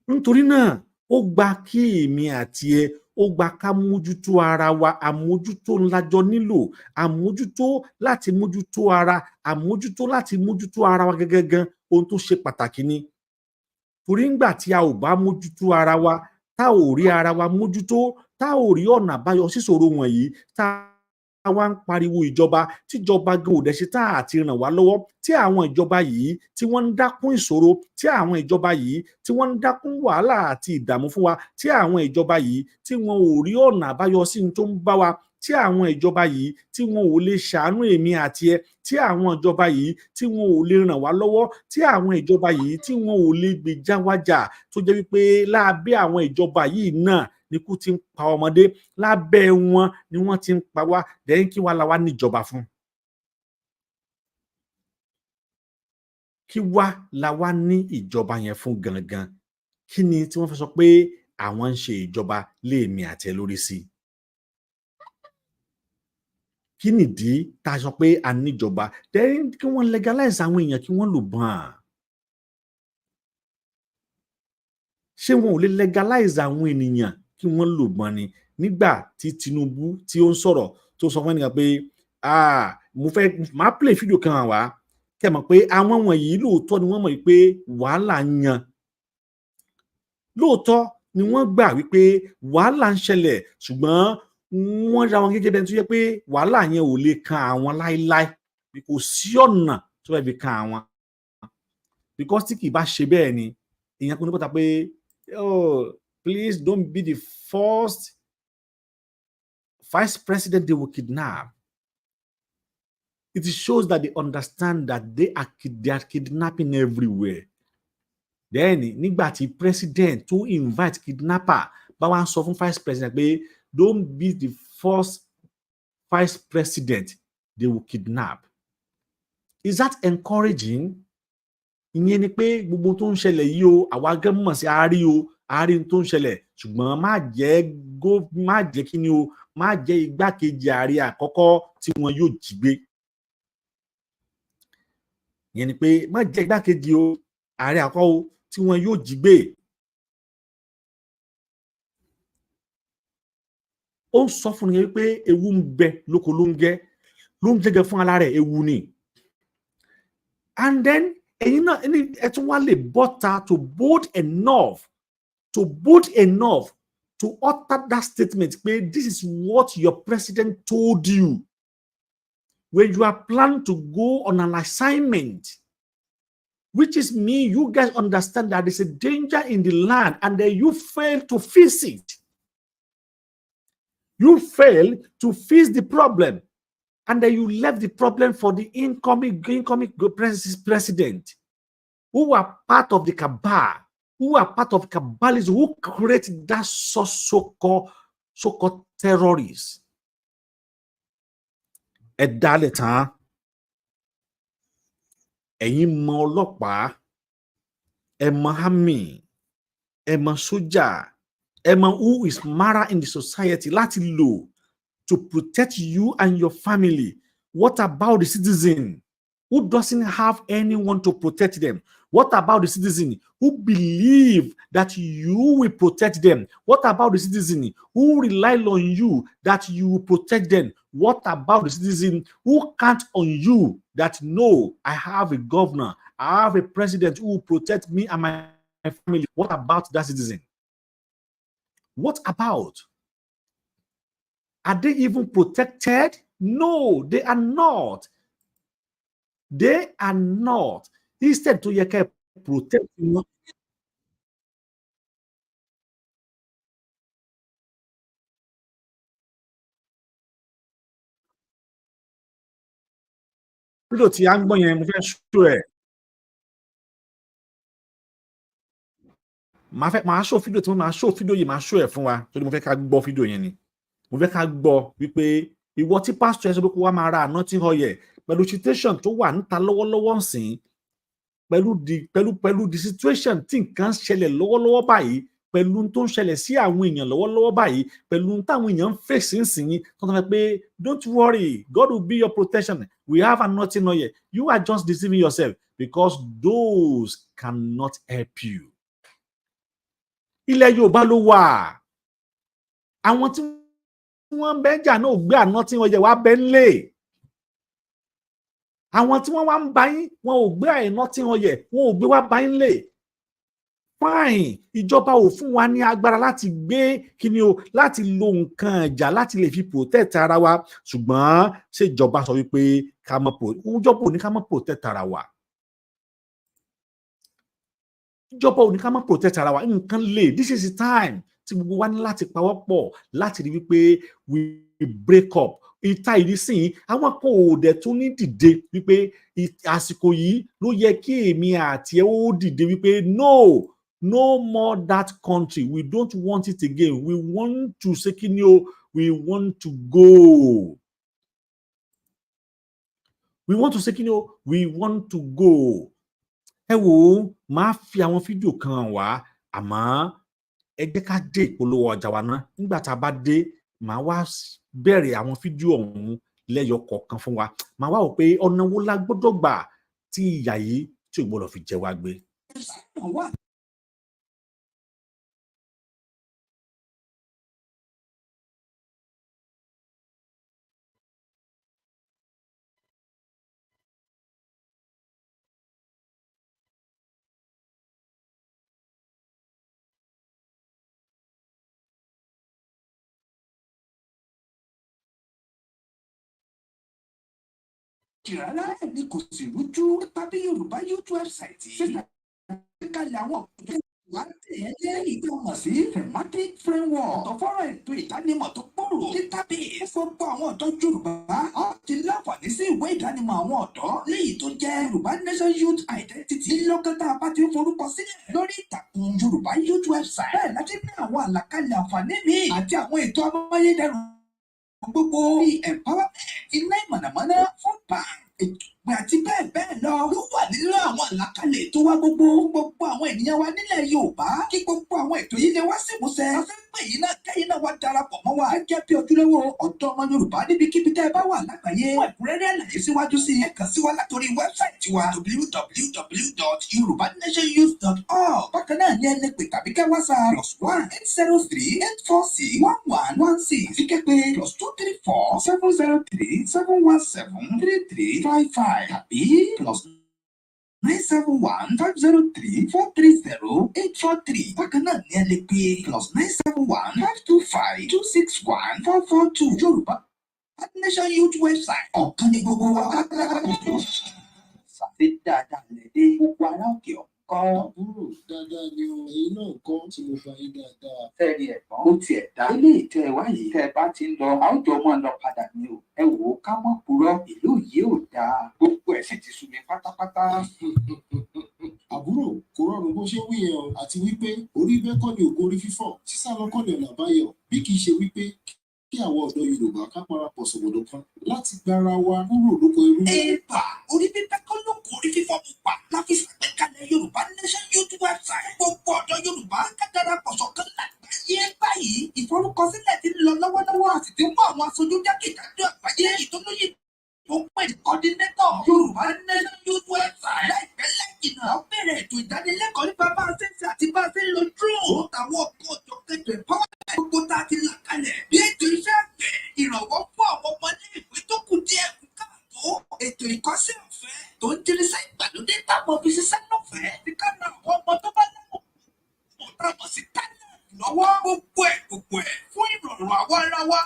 Nítorí náà ó gba kí èmi àti ẹ, ó gba ká mójútó ara wa. Àmójútó ńlá jọ nílò. Àmójútó láti mójútó ara, àmójútó láti mójútó ara wa gangan ohun tó ṣe pàtàkì ni. Torí ńgbà tí a ò bá mójútó ara wa, tá ò rí ara wa mójútó, tá ò rí ọ̀nà àbáyọ síṣòro wọ̀nyí, tá a wá ń pariwo ìjọba, tíjọba gan ò dẹ̀ ṣe tá àti ràn wá lọ́wọ́, tí àwọn ìjọba yìí tí wọ́n ń dákún ìṣòro, tí àwọn ìjọba yìí tí wọ́n ń dákún wàhálà àti ìdààmú fún wa, tí àwọn ìjọba yìí tí wọn ò rí ọ̀nà àbáyọ sí ohun tó ń bá wa, tí àwọn ìjọba yìí tí wọn ò lè ṣàánú èmi àti ẹ, tí àwọn ìjọba yìí tí wọn ò lè ràn wá lọ́wọ́, tí àwọn ìjọba yìí tí wọn ò lè gbèjà wa jà, tó jẹ́ wípé lábẹ́ àwọn ìjọba yìí náà nikú ti ń pa ọmọdé, lábẹ́ wọn ni wọ́n ti ń pa wá, dẹ́yìn kí wá la wá níjọba fún? Kí wá la wá ní ìjọba yẹn fún gangan? Kí ni tí wọ́n fẹ́ sọ pé àwọn ń ṣe ìjọba lé èmi àti ẹ lórí sí? Kí nìdí tá a sọ pé a níjọba? Dẹ́yìn kí wọ́n legalize àwọn èèyàn kí wọ́n lò bọ́n. Ṣé wọn ò lè legalize àwọn ènìyàn kí wọ́n lò bọ́n ni? Nígbà tí Tinubu tí ó ń sọ̀rọ̀ tó sọ fún ẹnìkan pé máa play fídíò kan hàn wá, kẹ́ mọ̀ pé àwọn wọ̀nyí lóòótọ́ ni wọ́n mọ̀ wípé wàhálà ń yan. Lóòótọ́ ni wọ́n gbà wípé wàhálà ń ṣẹlẹ̀, ṣùgbọ́n wọ́n ra wọn gẹ́gẹ́ bí ẹni tó yẹ pé wàhálà yẹn ò lè kan àwọn láíláí. Kò sí ọ̀nà tó fẹ́ fi kan àwọn. Because tí kì í bá ṣe bẹ́ẹ̀ ni, èèyàn kò ní bọ́ta pé please don't be the first vice president they will kidnap. It shows that they understand that they are kidnapping everywhere. Then nígbà tí president tó invite kidnapper bá wá ń sọ fún vice president pé don't be the first vice president they will kidnap. Is that encouraging? Ìyẹn ni pé gbogbo tó ń ṣẹlẹ̀ yìí o, àwa gan mọ̀ sí àárí tó ń ṣẹlẹ̀, ṣùgbọ́n má jẹ́ kí ni o, má jẹ́ igbákejì ààrẹ àkọ́kọ́ tí wọn yóò jí gbé. Ìyẹn ni pé má jẹ́ igbákejì ààrẹ àkọ́kọ́ tí wọn yóò jí gbé. Ó ń sọ fún yẹn wípé ewu ń bẹ lóko ló ń gẹ́. ló ń jẹ́gẹ́ fún ara rẹ̀ ewu ni. And then ẹ̀yin náà ẹ tún wá lè bọ́ta to bold enough to utter that statement pé this is what your president told you when you are planning to go on an assignment, which is me, you guys understand that there's a danger in the land and then you fail to fix it. You fail to fix the problem and then you left the problem for the incoming president who are part of the cabal, who are part of cabalism, who create that so-called terrorists. Ẹ dálẹ̀ tán, ẹ̀yin mọ ọlọ́pàá, ẹ mọ army, ẹ mọ sójà, ẹ mọ who is mara in the society láti lò to protect you and your family. What about the citizen who doesn't have anyone to protect them? What about the citizen who believe that you will protect them? What about the citizen who rely on you that you will protect them? What about the citizen who count on you that no, I have a governor, I have a president who will protect me and my family? What about that citizen? What about? Are they even protected? No, they are not. They are not. Instead to protect you. Fídíò tí a ń gbọ́ yẹn mo fẹ́ show ẹ̀. Màá show fídíò tí mo máa show fídíò yìí máa show ẹ̀ fún wa torí mo fẹ́ ká gbọ́ fídíò yẹn ni. Mo fẹ́ ká gbọ́ wípé ìwọ tí pásítọ̀ ẹ sọ pé kó wá máa ra anointing oil pẹ̀lú situation tó wà níta lọ́wọ́lọ́wọ́ nsìn pẹ̀lú the situation tí nǹkan ṣẹlẹ̀ lọ́wọ́lọ́wọ́ báyìí pẹ̀lú tó ń ṣẹlẹ̀ sí àwọn èèyàn lọ́wọ́lọ́wọ́ báyìí pẹ̀lú táwọn èèyàn ń fèsì nsìn tó ń sọ pé don't worry, God will be your protection, we have anointing oil. You are just deceiving yourself because those cannot help you. Ilẹ̀ Yorùbá ló wà. Àwọn tí wọ́n bẹ́ jà náà gbé anointing oil wá bẹ́ ńlẹ̀. Àwọn tí wọ́n wá ń bá yín wọn ò gbé anointing oil wọn ò gbé wá bá yín lẹ̀. Fine, ìjọba ò fún wa ní agbára láti gbé kíni o láti lo nǹkan ìjà láti lè fi protect ara wa ṣùgbọ́n ṣé ìjọba sọ wípé ká má ìjọba ò ní ká má protect ara wa. Ìjọba ò ní ká má protect ara wa nǹkan lè. This is the time tí gbogbo wa ní láti pawọ́pọ̀ láti rí wípé we break up. Ìta ìrísìn àwọn kan ò dẹ̀ tún ní dìde wípé àsìkò yìí ló yẹ kí èmi àti ẹ ó dìde wípé no more that country, we don't want it again, we want to say kíni o, we want to go. We want to say kíni o, we want to go. Ẹ wò ó, máa fi àwọn fídíò kan wá àmọ́ ẹ jẹ́ ká dé ìpolówó ọjà wa náà. Nígbà tá a bá dé, màá wá bẹ̀rẹ̀ àwọn fídíò ọ̀hún lẹ́yọ kọ̀ọ̀kan fún wa. Màá wá wò pé ọ̀nà wo la gbọ́dọ̀ gbà tí ìyà yìí tí ò gbọ́dọ̀ fi jẹ wá gbé. Rárá ẹni kò sì rújú tàbí Yorùbá YouTube website ṣe kalẹ̀ àwọn wá tẹ̀lé ìgbọ̀mọ̀ sí thematic framework ọ̀tọ̀ fọ́rọ̀ ètò ìdánimọ̀ tó gbòòrò database gbogbo àwọn ọ̀dọ́ Yorùbá ó ti láǹfààní sí ìwé ìdánimọ̀ àwọn ọ̀dọ́ léyìí tó jẹ́ Yorùbá Nation Youth Identity lọ́kọ́tà bá ti ń forúkọ sílẹ̀ lórí ìtàkùn Yorùbá Youth website bẹ́ẹ̀ láti ní àwọn àlàkalẹ̀ àǹfààní míì àti àwọn ètò amáyédẹrùn gbogbo empowerment iná ìmọ̀nàmọ́ná food bank àti bẹ́ẹ̀ bẹ́ẹ̀ lọ ló wà nínú àwọn àlàkalẹ̀ ètò wa gbogbo àwọn ènìyàn wa nílẹ̀ Yorùbá kí gbogbo àwọn ètò yìí lè wá sí ìmúṣẹ. a fẹ́ pè yín náà kẹ́yìn náà wá darapọ̀ mọ́ wa gẹ́gẹ́ bí ojúlówó ọ̀dọ́ ọmọ Yorùbá níbikíbi tẹ́ ẹ bá wà lágbàáyé. fún ẹ̀kúnrẹ́rẹ́ àlàyé síwájú sí ẹ kàn sí wa látòrí wẹ́bsáìtì wa www.yorubanetionyouth.org. bákan náà ni ẹ lè pè tàbí kẹ́ WhatsApp +1-803-846-1116 àti kẹ́ pé +234-703-717-3355 tàbí +971-503-430-843. bákan náà ni ẹ lè pè +971-525-261-442. Yorùbá Nation Youth website ọ̀kan ní gbogbo wa ṣàfi dáadáa lẹ́dí gbogbo ará òkè ọ̀kọ́. àbúrò dáadáa ni o ẹ̀yin náà kọ́ tí mo bá yín dáadáa. fẹ́ẹ̀rí ẹ̀gbọ́n ó tiẹ̀ dá ilé ìtẹ́ ẹ wáyé tẹ́ ẹ bá ti ń lọ àwùjọ mọ́ lọ padà ní o ẹ wò ó ká mọ́ purọ́ ìlú yìí ò dáa gbogbo ẹ̀ sì ti sú mi pátápátá. àbúrò kò rọrùn bó ṣe wí yẹn o àti wípé orí bẹ́ẹ̀ kọ́ ni ògo orí fífọ́ sísá lọ kọ́ ni ọ̀nà àbáyọ bí kì í ṣe wípé kí àwọn ọ̀dọ́ Yorùbá ká parapọ̀ sọ̀gbọ̀dọ̀ kan láti gbára wa kúrò lóko irú. ẹ̀bà orí bíbẹ́ kọ́ ló kó orí fífọ́ mu pa láfi ṣàgbékalẹ̀ Yorùbá Nation Youth website. gbogbo ọ̀dọ́ Yorùbá ká darapọ̀ ṣọ̀kan lágbàáyé báyìí. ìforúkọsílẹ̀ ti ń lọ lọ́wọ́lọ́wọ́ àti ti mú àwọn aṣojú jákèjádò àgbáyé ìtọ́lóyè tó pè ní coordinator Yorùbá Nation Youth website. láìpẹ́ lẹ́yìnà ó bẹ̀rẹ̀ ètò ìdánilẹ́kọ̀ọ́ nípa bá a ṣe ń ṣe àti bá a ṣe ń lo drone. táwọn ọkọ̀ ọjọ́ kẹjọ ìpáwọ́ gbogbo tá a ti là kalẹ̀. bí ètò iṣẹ́ àgbẹ̀ ìrànwọ́ fún àwọn ọmọ ilé ìwé tó kù díẹ̀ kù káàtó. ètò ìkọ́sí ọ̀fẹ́ tó ń jírísẹ́ ìgbàlódé táwọn fi ṣiṣẹ́ lọ́fẹ̀ẹ́. ti ká na àwọn ọmọ tó bá lẹ́kọ̀ọ́ mọ̀ táwọn sì ká lọ́wọ́ gbogbo ẹ̀ fún ìrọ̀rùn àwa ara wa.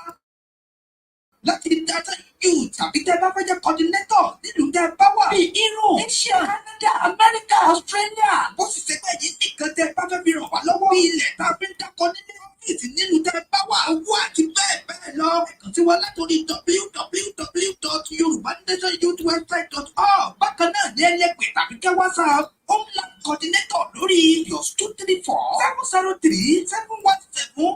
láti data youth tàbí tẹ́ bá fẹ́ jẹ́ coordinator nílùú tẹ́ bá wà. bíi Europe, Asia, Canada, America, Australia. bó sì ṣe pé yìí nìkan tẹ́ bá fẹ́ fi ràn wá lọ́wọ́. bí ilẹ̀ tá a fi ń dákọ nílé ọ́fíìsì nílùú tẹ́ bá wà. owó àti bẹ́ẹ̀ bẹ́ẹ̀ lọ. ẹ kàn sí wa látòrí www.yorubanationyouthwebsite.org. bákan náà ní ẹlẹ́gbẹ̀ẹ́ tàbí kẹ́ WhatsApp homeland coordinator lórí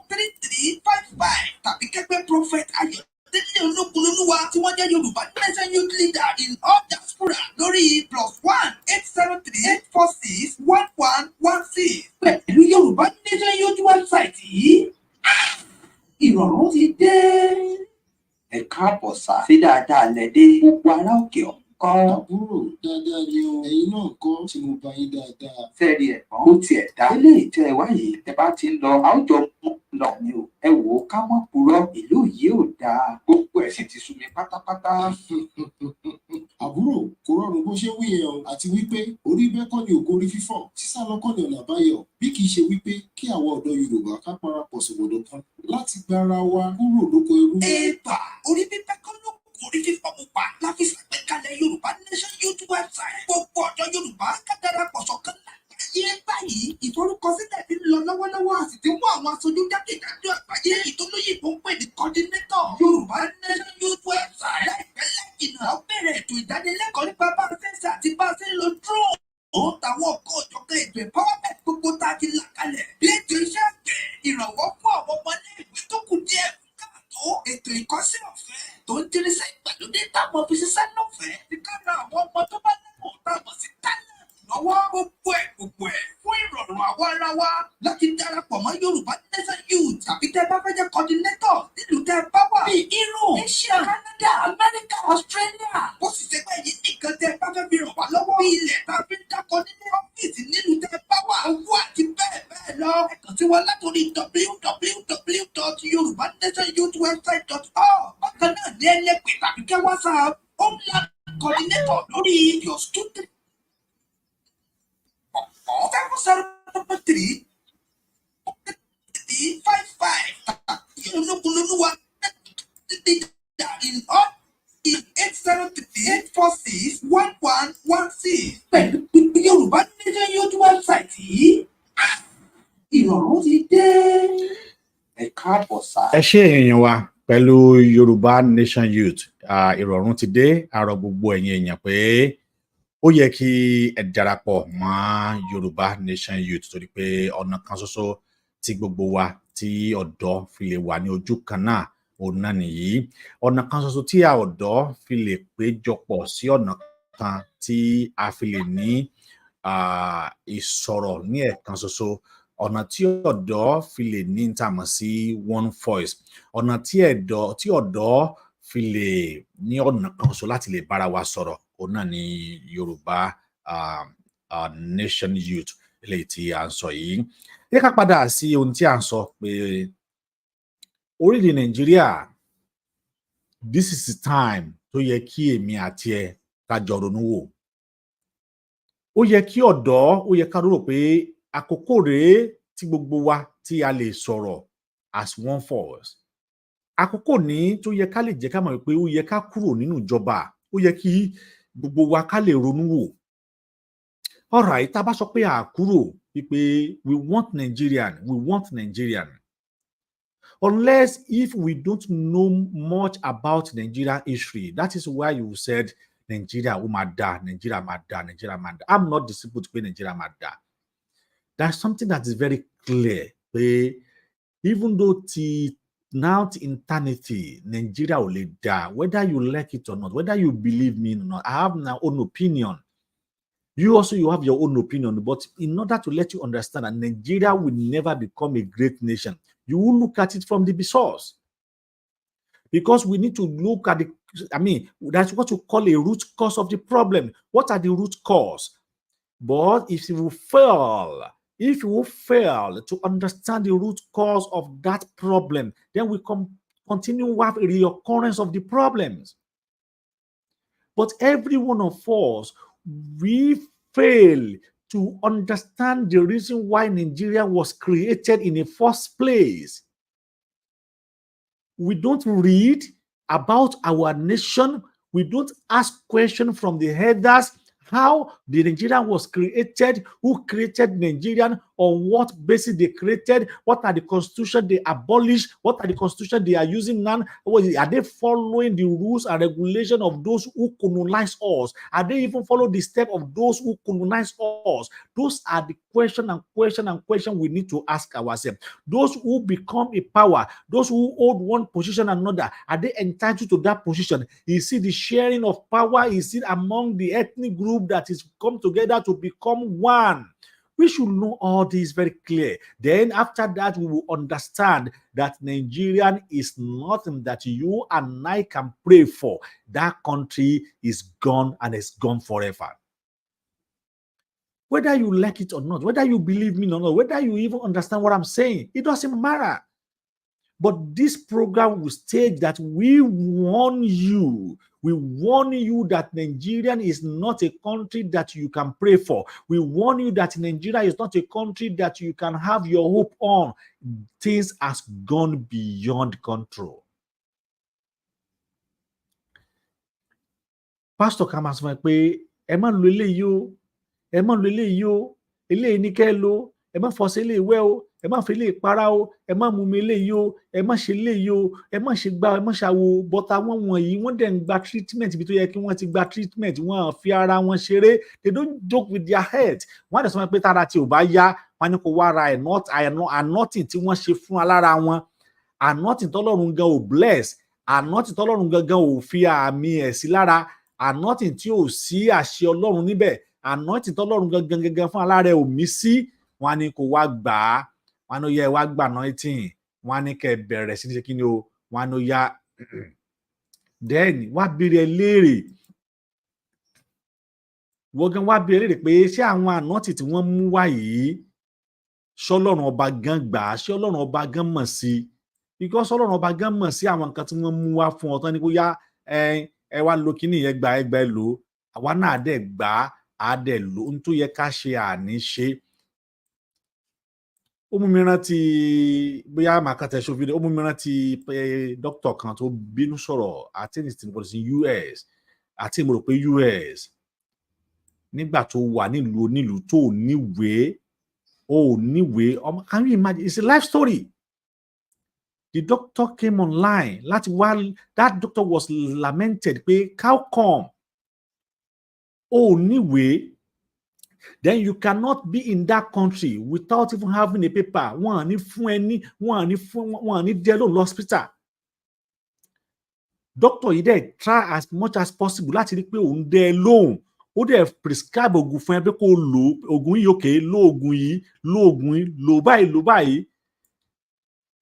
+234-717-3355 tàbí kẹ́gbẹ́ prophet ayọ̀ délé ológunlolúwa tí wọ́n jẹ́ Yorùbá Nation Youth leader in all diaspora lórí +1-803-846-1116. pẹ̀lú Yorùbá Nation Youth website yìí ìrọ̀rùn ti dé. ẹ káàbọ̀ sá sí dáadáa lẹ́dẹ́ gbogbo ará òkè ọ̀hún kọ́. àbúrò dáadáa ni o ẹ̀yin náà kọ́ tí mo bá yín dáadáa. fẹ́ẹ̀rí ẹ̀gbọ́n ó tiẹ̀ dá ilé ìtẹ́ ẹ wáyé tẹ́ bá ti ń lọ àwùjọ mọ́ lọ ni o ẹ wò ó ká mọ́ purọ́ ìlú yìí ò dáa gbogbo ẹ̀ sì ti sú mi pátápátá. àbúrò kò rọrùn bó ṣe wí yẹn o àti wípé orí bẹ́ẹ̀ kọ́ ni ògo orí fífọ́ sísá lọ kọ́ ni ọ̀nà àbáyọ bí kì í ṣe wípé kí àwọn ọ̀dọ́ Yorùbá ká parapọ̀ sọ̀gbọ̀dọ̀ kan láti gbára wa kúrò lóko irú. ẹ̀bà orí bíbẹ́ kọ́ ló kó orí fífọ́ mu pa láfi ṣàgbékalẹ̀ Yorùbá Nation Youth website. gbogbo ọ̀dọ́ Yorùbá ká darapọ̀ ṣọ̀kan lágbàáyé báyìí. ìforúkọsílẹ̀ ti ń lọ lọ́wọ́lọ́wọ́ àti ti mú àwọn aṣojú jákèjádò àgbáyé ìtọ́lóyè tó ń pè ní coordinator Yorùbá Nation Youth website. láìpẹ́ lẹ́yìnà ó bẹ̀rẹ̀ ètò ìdánilẹ́kọ̀ọ́ nípa bá a ṣe ń ṣe àti bá a ṣe ń lo drone. táwọn ọkọ̀ ọjọ́ kẹjọ ìpáwọ́ gbogbo tá a ti là kalẹ̀. bí ètò iṣẹ́ àgbẹ̀ ìrànwọ́ fún àwọn ọmọ ilé ìwé tó kù díẹ̀ kù káàtó. ètò ìkọ́sí ọ̀fẹ́ tó ń jírísẹ́ ìgbàlódé táwọn fi ṣiṣẹ́ lọ́fẹ̀ẹ́. ti ká na àwọn ọmọ tó bá lẹ́kọ̀ọ́ táwọn sì tálẹ̀ lọ́wọ́ gbogbo ẹ̀ fún ìrọ̀rùn àwa ara wa. láti darapọ̀ mọ́ Yorùbá Nation Youth tàbí tẹ́ bá fẹ́ jẹ́ coordinator nílùú tẹ́ bá wà. bíi Europe, Asia, Canada, America, Australia. bó sì ṣe pé yìí nìkan tẹ́ bá fẹ́ fi ràn wá lọ́wọ́. bí ilẹ̀ tá a fi ń dákọ nílé ọ́fíìsì nílùú tẹ́ bá wà. owó àti bẹ́ẹ̀ bẹ́ẹ̀ lọ. ẹ kàn sí wa látòrí www.yorubanationyouthwebsite.org. bákan náà ní ẹlẹ́gbẹ̀ẹ́ tàbí kẹ́ WhatsApp homeland coordinator lórí +234-717-3355 ológunlolúwa in all 803-846-1116. pẹ̀lú Yorùbá Nation Youth website yìí ìrọ̀rùn ti dé. ẹ káàbọ̀ sá. ẹ ṣé èèyàn wa pẹ̀lú Yorùbá Nation Youth ìrọ̀rùn ti dé. àrọ̀ gbogbo ẹ̀yin èèyàn pé ó yẹ kí ẹ darapọ̀ mọ́ Yorùbá Nation Youth torí pé ọ̀nà kan ṣoṣo tí gbogbo wa tí ọ̀dọ́ fi lè wà ní ojú kan náà òun náà nìyí. ọ̀nà kan ṣoṣo tí a ọ̀dọ́ fi lè péjọpọ̀ sí ọ̀nà kan tí a fi lè ní ìsọ̀rọ̀ ní ẹ̀kan ṣoṣo, ọ̀nà tí ọ̀dọ́ fi lè ní tàmọ̀ sí one voice, ọ̀nà tí ọ̀dọ́ fi lè ní ọ̀nà kan ṣoṣo láti lè bára wa sọ̀rọ̀, òun náà ni Yorùbá Nation Youth eléyìí tí a ń sọ yìí. Yẹ ká padà sí ohun tí a ń sọ pé orílẹ̀ Nàìjíríà, this is the time tó yẹ kí èmi àti ẹ ká jọ ronú wò. Ó yẹ kí ọ̀dọ́, ó yẹ ká rò pé àkókò rèé tí gbogbo wa tí a lè sọ̀rọ̀ as one force. Àkókò ní tó yẹ ká lè jẹ́ ká mọ̀ pé ó yẹ ká kúrò nínú ìjọba, ó yẹ kí gbogbo wa ká lè ronú wò. Alright, tá a bá sọ pé à kúrò wípé we want Nigerian. Unless if we don't know much about Nigerian history, that is why you said Nigeria ó máa dà, Nigeria máa dà. I'm not disputing pé Nigeria máa dà. There's something that is very clear pé even though now to eternity, Nigeria ò lè dà, whether you like it or not, whether you believe me or not, I have my own opinion. You have your own opinion, but in order to let you understand that Nigeria will never become a great nation, you will look at it from the source. Because we need to look at that's what you call a root cause of the problem. What are the root cause? But if you will fail to understand the root cause of that problem, then we continue to have a reoccurrence of the problems. But every one of us, we fail to understand the reason why Nigeria was created in the first place. We don't read about our nation. We don't ask questions from the elders how the Nigeria was created, who created Nigerian, on what basis they created, what are the constitution they abolished, what are the constitution they are using now, are they following the rules and regulation of those who colonize us? Are they even follow the step of those who colonize us? Those are the question we need to ask ourselves. Those who become a power, those who hold one position and another, are they entitled to that position? Is it the sharing of power? Is it among the ethnic group that is come together to become one? We should know all this very clear. Then after that, we will understand that Nigerian is nothing that you and I can pray for. That country is gone and it's gone forever. Whether you like it or not, whether you believe me or not, whether you even understand what I'm saying, it doesn't matter. But this program will state that we warn you that Nigeria is not a country that you can pray for. We warn you that Nigeria is not a country that you can have your hope on. Things has gone beyond control. Pastor Kama sọ pé ẹ má lo eléyìí o, ẹ má lo eléyìí o, eléyìí ní kẹ́ lò, ẹ má fọṣẹ eléyìí wẹ̀ o, ẹ má fi eléyìí para o, ẹ má mú mi eléyìí o, ẹ má ṣe eléyìí o, ẹ má ṣe gbá, ẹ má ṣàwo. But àwọn wọ̀nyí wọ́n dẹ̀ ń gba treatment bí tó yẹ kí wọ́n ti gba treatment, wọ́n fi ara wọn ṣeré. They don't joke with their head. Wọ́n á dẹ̀ sọ pé tára tí ò bá yá, wọ́n á ní kó wá ra anointing tí wọ́n ṣe fún alára wọn, anointing tọ́lọ́run gan ò bless, anointing tọ́lọ́run gangan ò fi àmì ẹ̀ sí lára, anointing tí ò sí àṣẹ Ọlọ́run níbẹ̀, anointing tọ́lọ́run gangan fún alára ẹ̀ ò mí sí. Wọ́n á ní kó wá gbà á, wọ́n á ní ó yẹ wá gbà anointing, wọ́n á ní kẹ́ bẹ̀rẹ̀ sí ní ṣe kí ni o, wọ́n á ní ó yá. Then wá béèrè léèrè, wọ́n gan wá béèrè léèrè pé ṣé àwọn anointing tí wọ́n mú wá yìí ṣọ́lọ́run ọba gan gbà á, ṣé Ọlọ́run ọba gan mọ̀ sí? Because Ọlọ́run ọba gan mọ̀ sí àwọn nǹkan tí wọ́n mú wá fún ọ tán ní kó yá ẹ wá lo kíní yẹn gbà ẹ lò, àwa náà dẹ̀ gbà á dẹ̀ lò, ohun tó yẹ ká ṣe àní ṣe. Ó mú mi rántí bóyá màá kàn tẹ̀ ṣó fídíò, ó mú mi rántí pé dókítà kan tó bínú sọ̀rọ̀ àti ní US àti mo rò pé US nígbà tó wà nílùú tó níwèé can you imagine? It's a life story. The doctor came online that doctor was lamented pé how come níwèé, then you cannot be in that country without even having a paper. Wọ́n ní dé lóhùn hospital. Doctor yìí dẹ̀ try as much as possible láti rí pé òun dé lóhùn ó dẹ̀ prescribe oògùn fún ẹ pé kó lò oògùn yìí òkè lo oògùn yìí lo oògùn yìí lò báyìí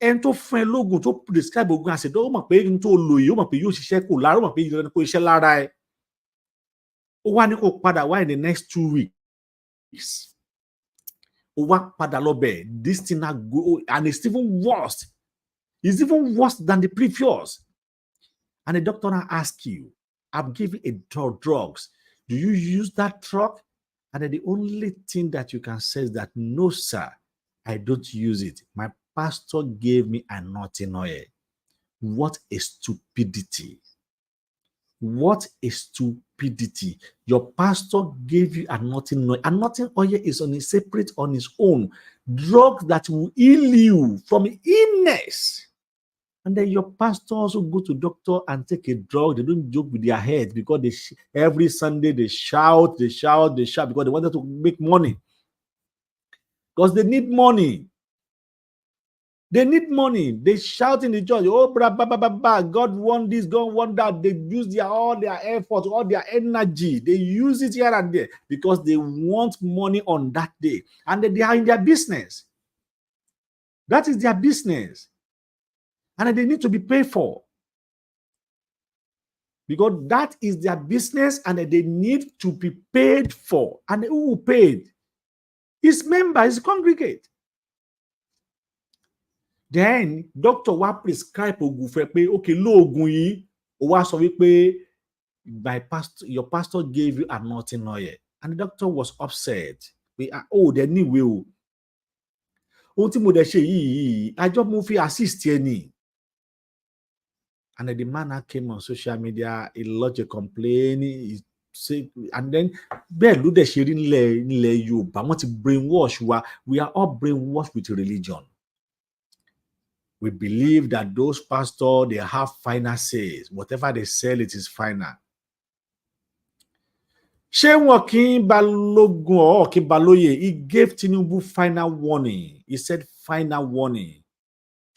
ẹni tó fún ẹ lóògùn tó prescribe oògùn àṣẹdọ́ ó mọ̀ pé n tó lò yìí ó mọ̀ pé yóò ṣiṣẹ́ kò lára ó mọ̀ pé yóò kó iṣẹ́ lára ẹ ó wá ní kó padà wá in the next 2 weeks ó wá padà lọ bẹ̀ this thing na go and it's even worse. It's even worse than the previous. And the doctor now asks you, I'm giving a drugs. Do you use that drug? And then the only thing that you can say is that, no, sir, I don't use it. My pastor gave me anointing oil. What a stupidity. What a stupidity. Your pastor gave you anointing oil. Anointing oil is on a separate on its own. Drugs that will heal you from illness. And then your pastor also go to doctor and take a drug. They don't joke with their head because every Sunday they shout because they wanted to make money. Because they need money. They need money. They shout in the church, oh, blah, blah, blah, blah, blah. God want this, God want that. They use all their effort, all their energy. They use it here and there because they want money on that day. And they are in their business. That is their business. And they need to be paid for. Because that is their business and they need to be paid for. And who will pay? His member, his congregate. Then, doctor wa prescribe oògùn fẹ́ pé, okay, lo oògùn yìí, ó wá sọ wípé, your pastor gave you anointing oil. And the doctor was upset. Oh, they need will. Ohun tí mo dẹ̀ ṣe yìí, àjọ mo fi assist ẹni. And then the man came on social media, he lodged a complaint, he said, and then bẹ́ẹ̀ ló dẹ̀ ṣe rí nílẹ̀ Yorùbá, wọ́n ti brainwash wa. We are all brainwashed with religion. We believe that those pastors, they have final says. Whatever they sell, it is final. Ṣé wọn kì í Balógun or kì í Balóyè? He gave Tinubu final warning. He said final warning.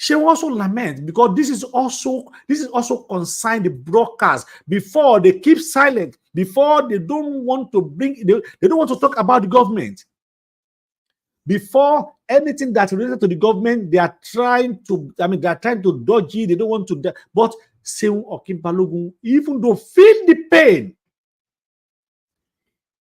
She also lament because this is also concerned the broadcast. Before they keep silent, before they don't want to they don't want to talk about the government. Before anything that's related to the government, they are trying to dodge it. They don't want to. But Seun Okinbalogun, even though feel the pain,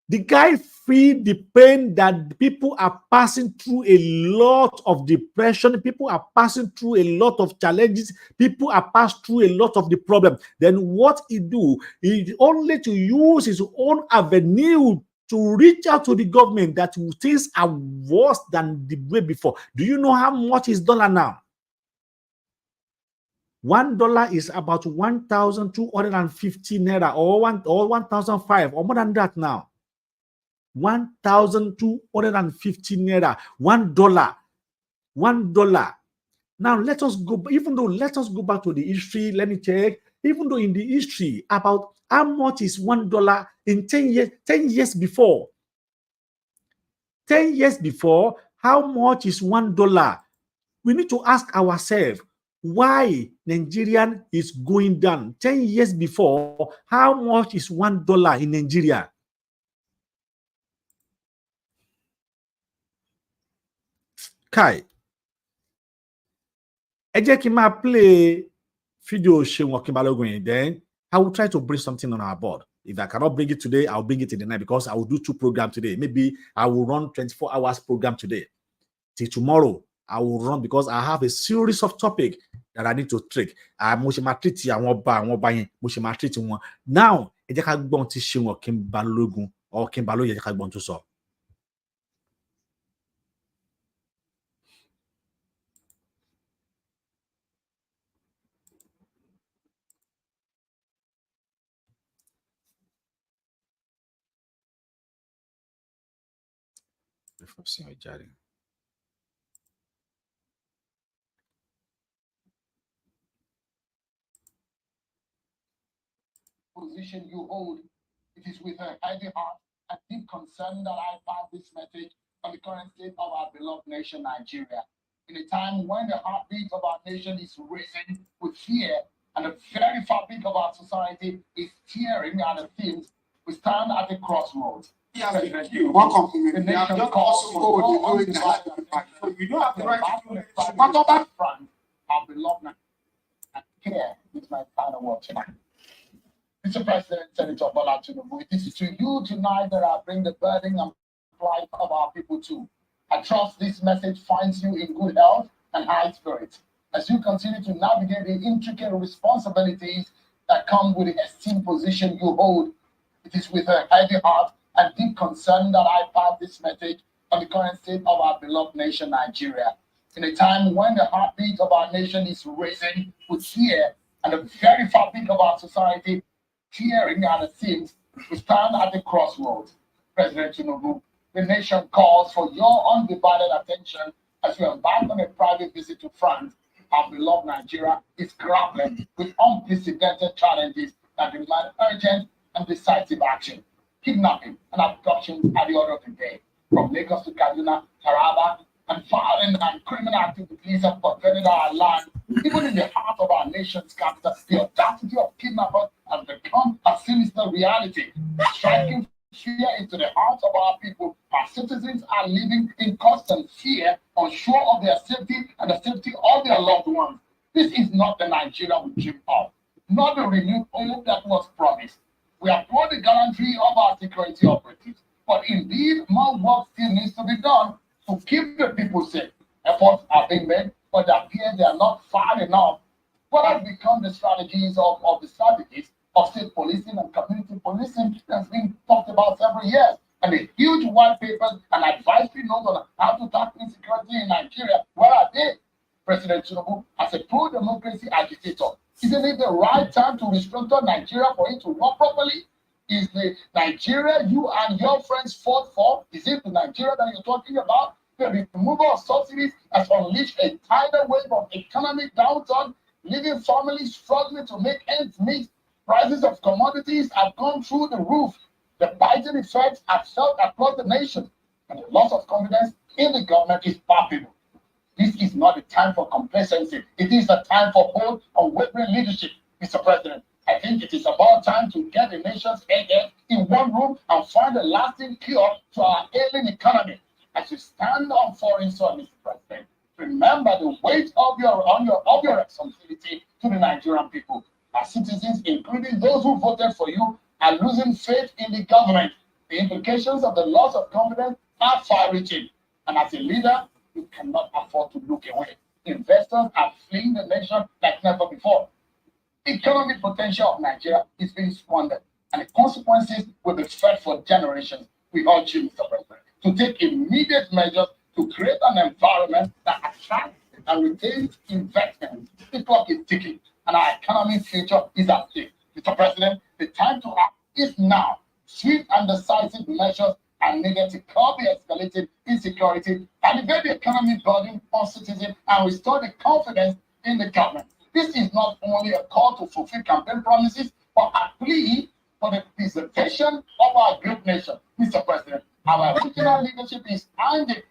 the guy feel the pain that people are passing through a lot of depression. People are passing through a lot of challenges. People are passing through a lot of the problem. Then what he do is only to use his own avenue to reach out to the government that things are worse than the way before. Do you know how much is dollar now? $1 is about 1,250 naira or 1,005 or more than that now. 1,250 naira, $1. Now let us go back to the history. Let me check. Even though in the history about how much is $1 in 10 years before. 10 years before, how much is $1? We need to ask ourselves why Nigerian is going down. 10 years before, how much is $1 in Nigeria? Kai, ẹ jẹ́ kí n máa play video Seun Okinbalogun, then I will try to bring something on our board. If I cannot bring it today, I'll bring it in the night because I will do 2 programs today. Maybe I will run 24 hours program today. Till tomorrow, I will run because I have a series of topics that I need to treat. Mo ṣe máa treat àwọn ọba yẹn, mo ṣe máa treat wọn. Now, ẹ jẹ́ ká gbọ́n ti Seun Okinbalogun or Okinbaloye, ẹ jẹ́ ká gbọ́n tó sọ. Position you hold, it is with a heavy heart and deep concern that I pass this message on the current state of our beloved nation, Nigeria. In a time when the heartbeat of our nation is racing with fear and the very fabric of our society is tearing at the seams We stand at the crossroads. Yes, you welcome to me. The We have nation just calls also for go your with the undivided attention. so you don't have the right to do it. But on that front, our beloved and here is my final word tonight. Mr. President, Senator Bola Tinubu, it is to you tonight that I bring the burden and plight of our people too. I trust this message finds you in good health and high spirits as you continue to navigate the intricate responsibilities that come with the esteemed position you hold. It is with a heavy heart and deep concern that I pass this message on the current state of our beloved nation, Nigeria. In a time when the heartbeat of our nation is racing with fear and the very fabric of our society tearing at the seams, we stand at the crossroads. President Tinubu, the nation calls for your undivided attention as you embark on a private visit to France. Our beloved Nigeria is grappling with unprecedented challenges that demand urgent and decisive action. Kidnapping and abductions are the order of the day. From Lagos to Kaduna, Taraba, and violent and criminal activities have pervaded our land. Even in the heart of our nation's capital, the audacity of kidnappers has become a sinister reality, striking fear into the hearts of our people. Our citizens are living in constant fear, unsure of their safety and the safety of their loved ones. This is not the Nigeria we dream of, not the renewed hope that was promised. We applaud the gallantry of our security operatives, but indeed, more work still needs to be done to keep the people safe. Efforts are being made, but it appears they are not far enough. What has become the strategies of the strategies of state policing and community policing that's been talked about several years? And the huge white papers and advisory notes on how to tackle insecurity in Nigeria, where are they? President Tinubu, as a pro-democracy agitator, isn't it the right time to restructure Nigeria for it to work properly? Is the Nigeria you and your friends fought for? Is it the Nigeria that you're talking about? The removal of subsidies has unleashed a tidal wave of economic downturn, leaving families struggling to make ends meet. Prices of commodities have gone through the roof. The biting effects are felt across the nation, and the loss of confidence in the government is palpable. This is not a time for complacency. It is a time for bold, unwavering leadership, Mr. President. I think it is about time to get the nation's head in one room and find a lasting cure to our ailing economy. As you stand on foreign soil, Mr. President, remember the weight of your responsibility to the Nigerian people. Our citizens, including those who voted for you, are losing faith in the government. The implications of the loss of confidence are far-reaching. And as a leader, you cannot afford to look away. Investors are fleeing the nation like never before. The economic potential of Nigeria is being squandered, and the consequences will be felt for generations. We urge you, Mr. President, to take immediate measures to create an environment that attracts and retains investment. The clock is ticking, and our economic future is at stake. Mr. President, the time to act is now. Swift and decisive measures are needed to curb the escalating insecurity, elevate the economic burden on citizens, and restore the confidence in the government. This is not only a call to fulfill campaign promises, but a plea for the preservation of our great nation. Mr. President, our regional leadership is angry,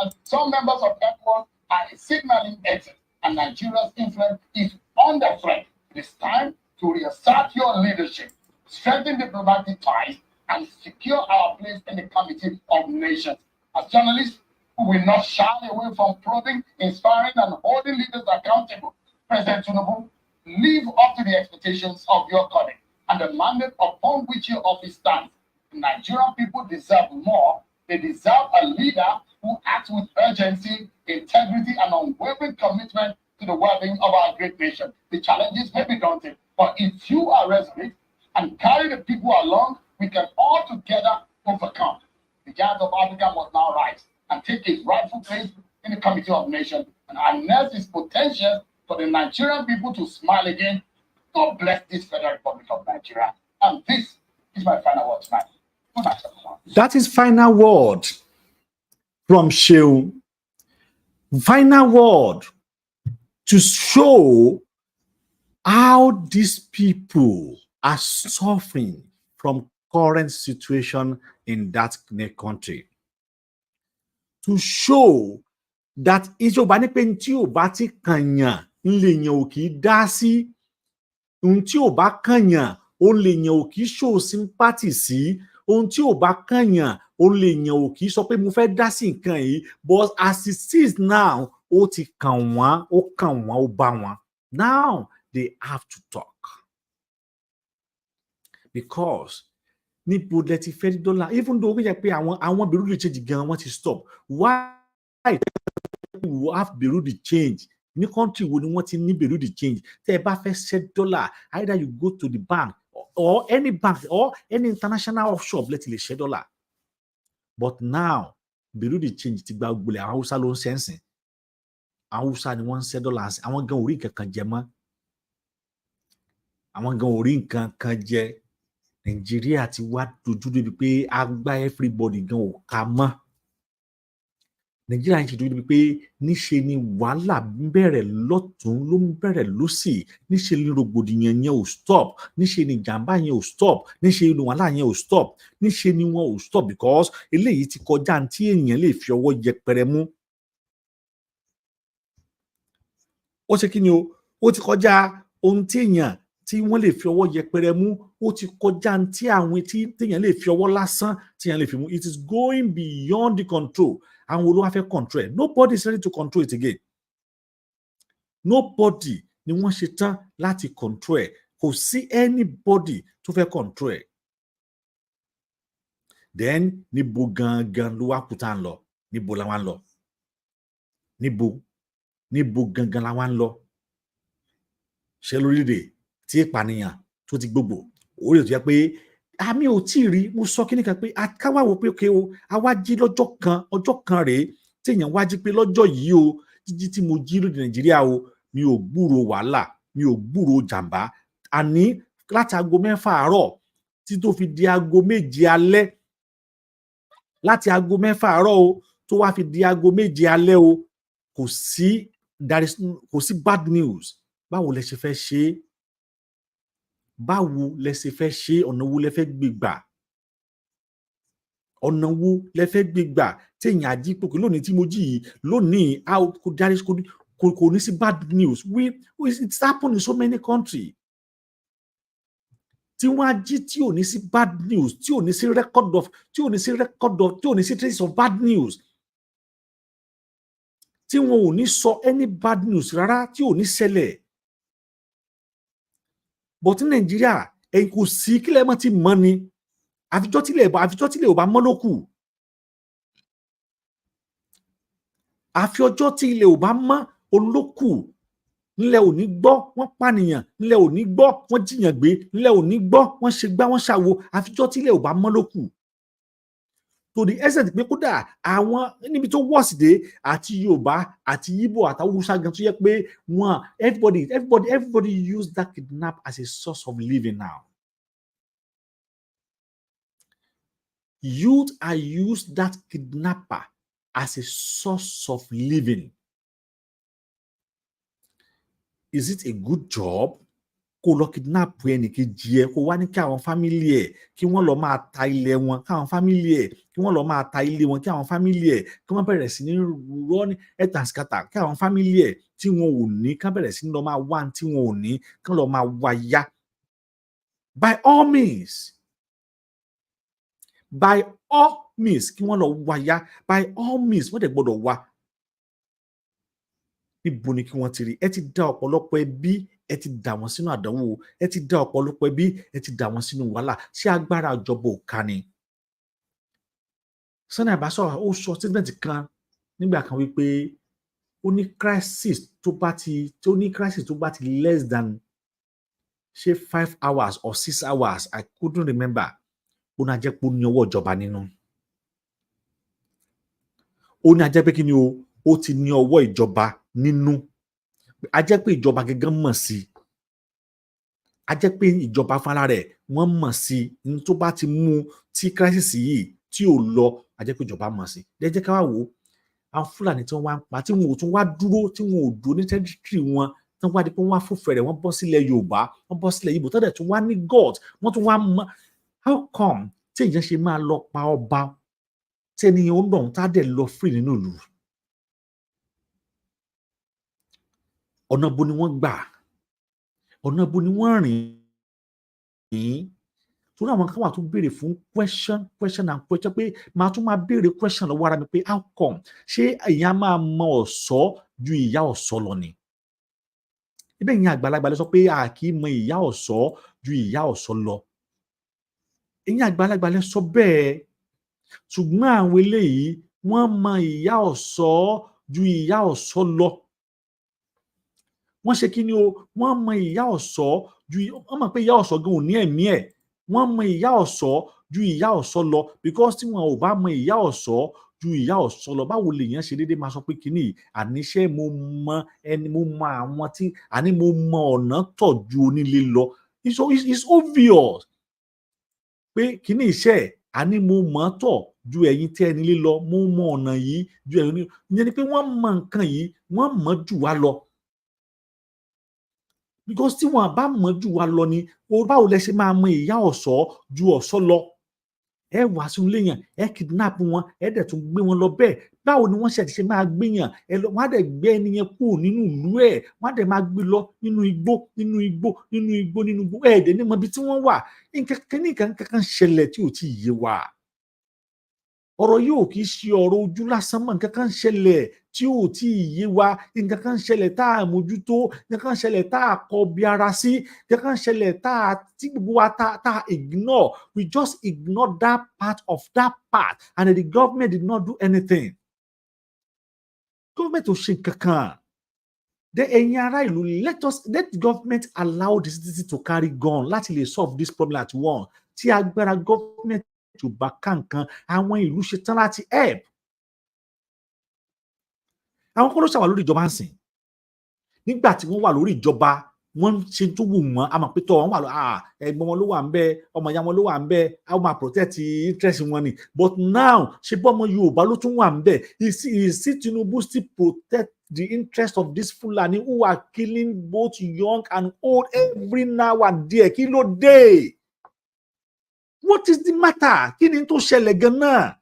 and some members of ECOWAS are signaling exit, and Nigeria's influence is under threat. It is time to reassert your leadership, strengthen diplomatic ties, and secure our place in the Committee of Nations. As journalists, we will not shy away from probing, inspiring, and holding leaders accountable. President Tinubu, live up to the expectations of your calling and the mandate upon which your office stands. The Nigerian people deserve more. They deserve a leader who acts with urgency, integrity, and unwavering commitment to the well-being of our great nation. The challenges may be daunting, but if you are resolute and carry the people along, we can all together overcome. The giant of Africa must now rise and take his rightful place in the Committee of Nations and harness his potential for the Nigerian people to smile again. God bless this Federal Republic of Nigeria. And this is my final word tonight. Good night, everyone. That is final word from Shehu. Final word to show how these people are suffering from current situation in that country. To show that ìjọba ní pé tí ò bá ti kànyàn ńlèyàn ò kì í dá sí ohun tí ò bá kànyàn òun lè yàn ò kì í show sympathy sí ohun tí ò bá kànyàn, òun lè yàn ò kì í sọ pé mo fẹ́ dá sí nǹkan yìí, but as it is now ó ti kàn wọ́n, ó bá wọn. Now they have to talk because níbo lẹ ti fẹ́ dọ́là, even though ó yẹ pé àwọn Bureau de change gan wọ́n ti stop, why we have Bureau de change ní country wo ni wọ́n ti ní Bureau de change? Tẹ́ ẹ bá fẹ́ ṣẹ́ dọ́là, either you go to the bank or any bank or any international offshore lẹ ti lè ṣẹ́ dọ́là, but now Bureau de change ti gba gbolẹ̀, àwọn Haúsá ló ń sẹ́nsìn, àwọn Haúsá ni wọ́n ń ṣẹ́ dọ́là, àwọn gan orí nǹkan kan jẹ mọ́, àwọn gan orí nǹkan kan jẹ. Nàìjíríà ti wá dojú débi pé agbá everybody gan ò ká mọ́. Nàìjíríà ti dojú débi pé níṣe ni wàhálà ń bẹ̀rẹ̀ lọ́tún ló ń bẹ̀rẹ̀ lósì, níṣe ni rògbòdìyàn yẹn ò stop, níṣe ni ìjàmbá yẹn ò stop, níṣe ni wàhálà yẹn ò stop, níṣe ni wọn ò stop because eléyìí ti kọjá tí èèyàn lè fi ọwọ́ yẹpẹrẹ mú. Ó ṣe kí ni o? Ó ti kọjá ohun tí èèyàn tí wọ́n lè fi ọwọ́ yẹpẹrẹ mú, ó ti kọjá tí àwọn téèyàn lè fi ọwọ́ lásán téèyàn lè fi mú. It is going beyond the control. Àwọn wo ló wá fẹ́ control ẹ̀? Nobody is ready to control it again. Nobody ni wọ́n ṣe tán láti control ẹ̀. Kò sí anybody tó fẹ́ control ẹ̀. Then níbo gangan ló wá kú tá à ń lọ? Níbo la wá ń lọ? Níbo gangan la wá ń lọ? Ṣé lórílẹ̀-èdè tí ìpànìyàn tó ti gbogbo, orí ètò yẹ pé àmì ò tí ì rí, mo sọ kíní kan pé káwá wo pé òkè o, a wá jí ọjọ́ kan rèé tí èèyàn wá jí pé lọ́jọ́ yìí o, jíjí tí mo jí lóde Nàìjíríà o, mi ò gbúrò wàhálà, mi ò gbúrò jàǹbá, àní láti aago 6 àárọ̀ tí tó fi di aago 7 alẹ́, láti aago 6 àárọ̀ o tó wá fi di aago 7 alẹ́ o, kò sí bad news. Báwo lẹ ṣe fẹ́ ṣe é? Báwo lẹ ṣe fẹ́ ṣe é? Ọ̀nà wo lẹ fẹ́ gbé gbà? Ọ̀nà wo lẹ fẹ́ gbé gbà téèyàn àjípòkè lónìí tí mo jí yìí lónìí kò ní sí bad news? It's happened in so many countries. Tí wọ́n á jí tí ò ní sí bad news, tí ò ní sí trace of bad news, tí wọn ò ní sọ any bad news rárá, tí ò ní ṣẹlẹ̀. But ní Nàìjíríà ẹ̀yin kò sí kílẹ̀ mọ́ ti mọ́ ni, àfijọ́ tílẹ̀ ò bá mọ́ ló kù, àfi ọjọ́ tí ilẹ̀ ò bá mọ́ olókù. Nílẹ̀ ò ní gbọ́ wọ́n pànìyàn, nílẹ̀ ò ní gbọ́ wọ́n jiyàn gbé, nílẹ̀ ò ní gbọ́ wọ́n ṣe gbá wọ́n ṣàwo, àfijọ́ tílẹ̀ ò bá mọ́ ló kù. To the extent pé kódà àwọn níbi tó wọ́ọ̀sì dé àti Yorùbá àti Igbo àtàwọn Hausa gan tó yẹ pé wọn everybody use that kidnap as a source of living now. Youth are used that kidnapper as a source of living. Is it a good job? Kó lọ kidnap ẹnìkejì ẹ, kó wá ní kí àwọn fámílì ẹ kí wọ́n lọ máa ta ilẹ̀ wọn, káwọn fámílì ẹ kí wọ́n lọ máa ta ilé wọn, kí àwọn fámílì ẹ kí wọ́n bẹ̀rẹ̀ sí ní rọ́ ní ẹ̀tàǹskàtà, kí àwọn fámílì ẹ tí wọn ò ní kán bẹ̀rẹ̀ sí ní lọ máa wá tí wọn ò ní kán lọ máa wá yá. By all means kí wọ́n lọ wá yá, by all means wọ́n dẹ̀ gbọ́dọ̀ wá. Níbo ni kí wọ́n ti rí? Ẹ ti dá ọ̀pọ̀lọpọ̀ ẹbí, ẹ ti dà wọ́n sínú àdánwò, ẹ ti dá ọ̀pọ̀lọpọ̀ ẹbí, ẹ ti dà wọ́n sínú wàhálà. Ṣé agbára ìjọba ò ká ni? Sani Abacha ó sọ statement kan nígbà kan wípé ó ní crisis tó bá ti less than ṣe 5 hours or 6 hours, I couldn't remember, ó ní ajẹ́ pé ó ní ọwọ́ ìjọba nínú. Ó ní ajẹ́ pé kí ni o, ó ti ní ọwọ́ ìjọba nínú. A jẹ́ pé ìjọba gẹ́gẹ́ mọ̀ sí i. A jẹ́ pé ìjọba fúnra rẹ̀ wọ́n mọ̀ sí i. Ní tó bá ti mú tí crisis yìí tí ò lọ, a jẹ́ pé ìjọba mọ̀ sí i. Ẹ jẹ́ ká wá wò ó. Àwọn Fúlàní tí wọ́n wá ń pa, tí wọn ò tún wá dúró, tí wọn ò dúró ní territory wọn, tí wọ́n wá di pé wọ́n wá fòfẹ̀rẹ̀, wọ́n bọ́ sílẹ̀ Yorùbá, wọ́n bọ́ sílẹ̀ Ìgbò, tọ́dẹ̀ tún wá ní God, wọ́n tún wá mọ̀. How come tí èèyàn ṣe máa lọ pa ọba tí ènìyàn ó dàn tá dẹ̀ lọ free nínú ìlú? Ọ̀nà bo ni wọ́n gbà? Ọ̀nà bo ni wọ́n rìn? torí àwọn kan wà tó béèrè fún question and question pé màá tún máa béèrè question lọ́wọ́ ara mi pé how come ṣé èèyàn máa mọ ọ̀ṣọ́ ju ìyá ọ̀ṣọ́ lọ ni? Ibẹ̀ yẹn àgbàlagbà lè sọ pé a kì í mọ ìyá ọ̀ṣọ́ ju ìyá ọ̀ṣọ́ lọ. Ẹ̀yin àgbàlagbà lè sọ bẹ́ẹ̀, ṣùgbọ́n àwọn eléyìí wọ́n mọ ìyá ọ̀ṣọ́ ju ìyá ọ̀ṣọ́ lọ. Wọ́n ṣe kí ni o? Wọ́n mọ ìyá ọ̀ṣọ́ wọ́n mọ̀ pé ìyá ọ̀ṣọ́ gan ò ní ẹ̀mí ẹ̀. Wọ́n mọ ìyá ọ̀ṣọ́ ju ìyá ọ̀ṣọ́ lọ because tí wọn ò bá mọ ìyá ọ̀ṣọ́ ju ìyá ọ̀ṣọ́ lọ, báwo lèèyàn ṣe déédéé máa sọ pé kíní yìí àníṣe mo mọ àwọn tí àní mo mọ ọ̀nà tọ̀ ju onílé lọ. It's obvious pé kíní iṣẹ́ àní mo mọ̀ tọ̀ ju ẹ̀yin tí ẹni lé lọ, mo mọ ọ̀nà yìí ju ẹ̀yin ní. Ìyẹn ni pé wọ́n mọ nǹkan yìí, wọ́n mọ̀ jù wá lọ. Because tí wọn bá mọ̀ jù wá lọ ni, báwo lẹ ṣe máa mọ ìyá ọ̀ṣọ́ ju ọ̀ṣọ́ lọ? Ẹ wá sí ilé yẹn, ẹ kidnap wọn, ẹ dẹ̀ tún gbé wọn lọ bẹ́ẹ̀. Báwo ni wọ́n ṣe máa gbé yàn? Wọ́n á dẹ̀ gbé ẹni yẹn kúrò nínú ìlú ẹ̀, wọ́n á dẹ̀ máa gbé lọ nínú igbó. Ẹ dẹ̀ ní mọ ibi tí wọ́n wà. Nǹkan kan ṣẹlẹ̀ tí ò tí ì yé wa. Ọ̀rọ̀ yóò kì í ṣe ọ̀rọ̀ ojú lásán mọ́, nǹkan kan ṣẹlẹ̀ tí ò tí ì yé wa, nǹkan kan ṣẹlẹ̀ tá a mójútó, nǹkan kan ṣẹlẹ̀ tá a kọbi ara sí, nǹkan kan ṣẹlẹ̀ tí gbogbo wa tá a ignore. We just ignore that part and the government did not do anything. Government ò ṣe nǹkan kan. Ẹ̀yin ará ìlú, let government allow the citizen to carry gun láti lè solve this problem at once. Tí agbára government tó bá ká nǹkan, àwọn ìlú ṣe tán láti help. Àwọn kọ́ ló ṣàwà lórí ìjọba ń sìn. Nígbà tí wọ́n wà lórí ìjọba, wọ́n ṣe tó wù wọ́n, a mọ̀ pé tọ́ wọn wà ẹ̀gbọ́n wọn ló wà ń bẹ, ọmọ ìyá wọn ló wà ń bẹ, a máa protect interest wọn ni. But now, ṣe bọ́ ọmọ Yorùbá ló tún wà ń bẹ. Is Tinubu still protect the interest of this Fulani who are killing both young and old every now and then? Kí ló dé? What is the matter? Kí ni tó ṣẹlẹ̀ gan-an?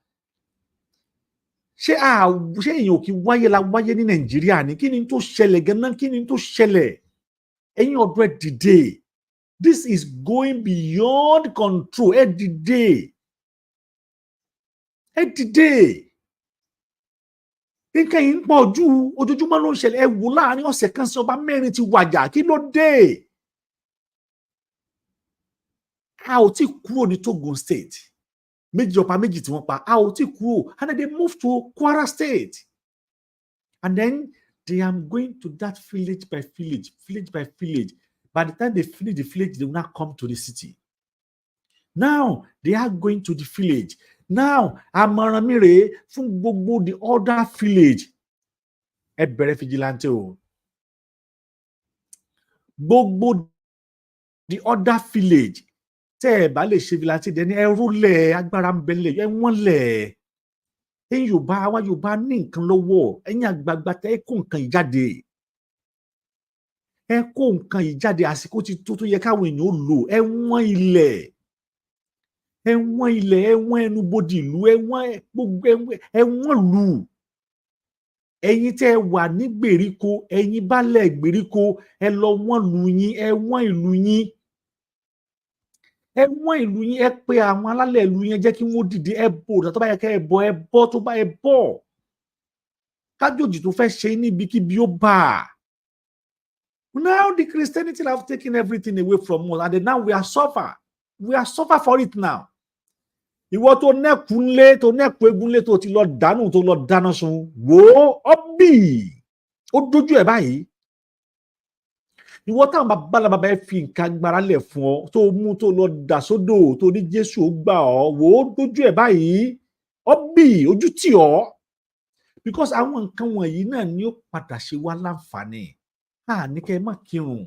Ṣé èèyàn ò kí la wáyé ní Nàìjíríà ni? Kí ni tó ṣẹlẹ̀ gan-an? Kí ni tó ṣẹlẹ̀? Ẹ̀yin ọ̀dọ́ ẹ dìde. This is going beyond control. Ẹ dìde. Ẹ dìde. Nǹkan yìí ń pọ̀ jù, ojoojúmọ́ ló ń ṣẹlẹ̀. Ẹ wò láàrin ọ̀sẹ̀ kan sí ọba mẹ́rin ti wàjà. Kí ló dé? A ò tí kúrò ní Togo State. Ọba méjì tí wọ́n pa, a ò tí kúrò. And then they moved to Kwara State. And then they are going to that village by village. By the time they finish the village, they will not come to the city. Now, they are going to the village. Now, àmọ̀ràn mi rèé fún gbogbo the other village. Ẹ bẹ̀rẹ̀ vigilante o. Gbogbo the other village. Tẹ́ ẹ bá lè ṣe vigilante dẹni ẹ rúlẹ̀ agbára ń bẹ̀lẹ̀ ẹ wọ́n lẹ̀. Ẹ̀yin Yorùbá ní nǹkan lọ́wọ́. Ẹ̀yin àgbààgbà tẹ́ ẹ kó nǹkan yìí jáde. Ẹ kó nǹkan yìí jáde, àsìkò ti tó yẹ káwọn èèyàn ó lò. Ẹ wọ́n ilẹ̀. Ẹ wọ́n ẹnubodè ìlú, ẹ wọ́n lù. Ẹ̀yin tẹ́ ẹ wà ní gbèríko, ẹ̀yin baálẹ̀ gbèríko, ẹ lọ wọ́n lù yín, ẹ wọ́n ìlú yín. Ẹ wọ́n ìlú yín, ẹ pé àwọn alálẹ̀ ìlú yín, jẹ́ kí wọ́n dìde, ẹ bò tó bá yẹ kẹ́ ẹ bọ́ tó bá ẹ bọ́. Kájòjì tó fẹ́ ṣe níbikíbi ó bà. Now the Christianity have taken everything away from us, and then now we are suffer for it now. Ìwọ tó nẹ́kúnlé, tó nẹ́kú egúnlé, tó ti lọ dànù, tó lọ dáná sun, wò ó bì, ó dójú ẹ̀ báyìí. Ìwọ táwọn bàbá ẹ fi nǹkan agbára lẹ̀ fún ọ, tó mú tó lọ dà sódò, tó ní Jésù ó gbà ọ́, wò ó dójú ẹ̀ báyìí, ó bì, ojú tì ọ́. Because àwọn nǹkan wọ̀nyí náà ni ó padà ṣe wá láǹfààní. Ní kẹ́ ẹ má kírun,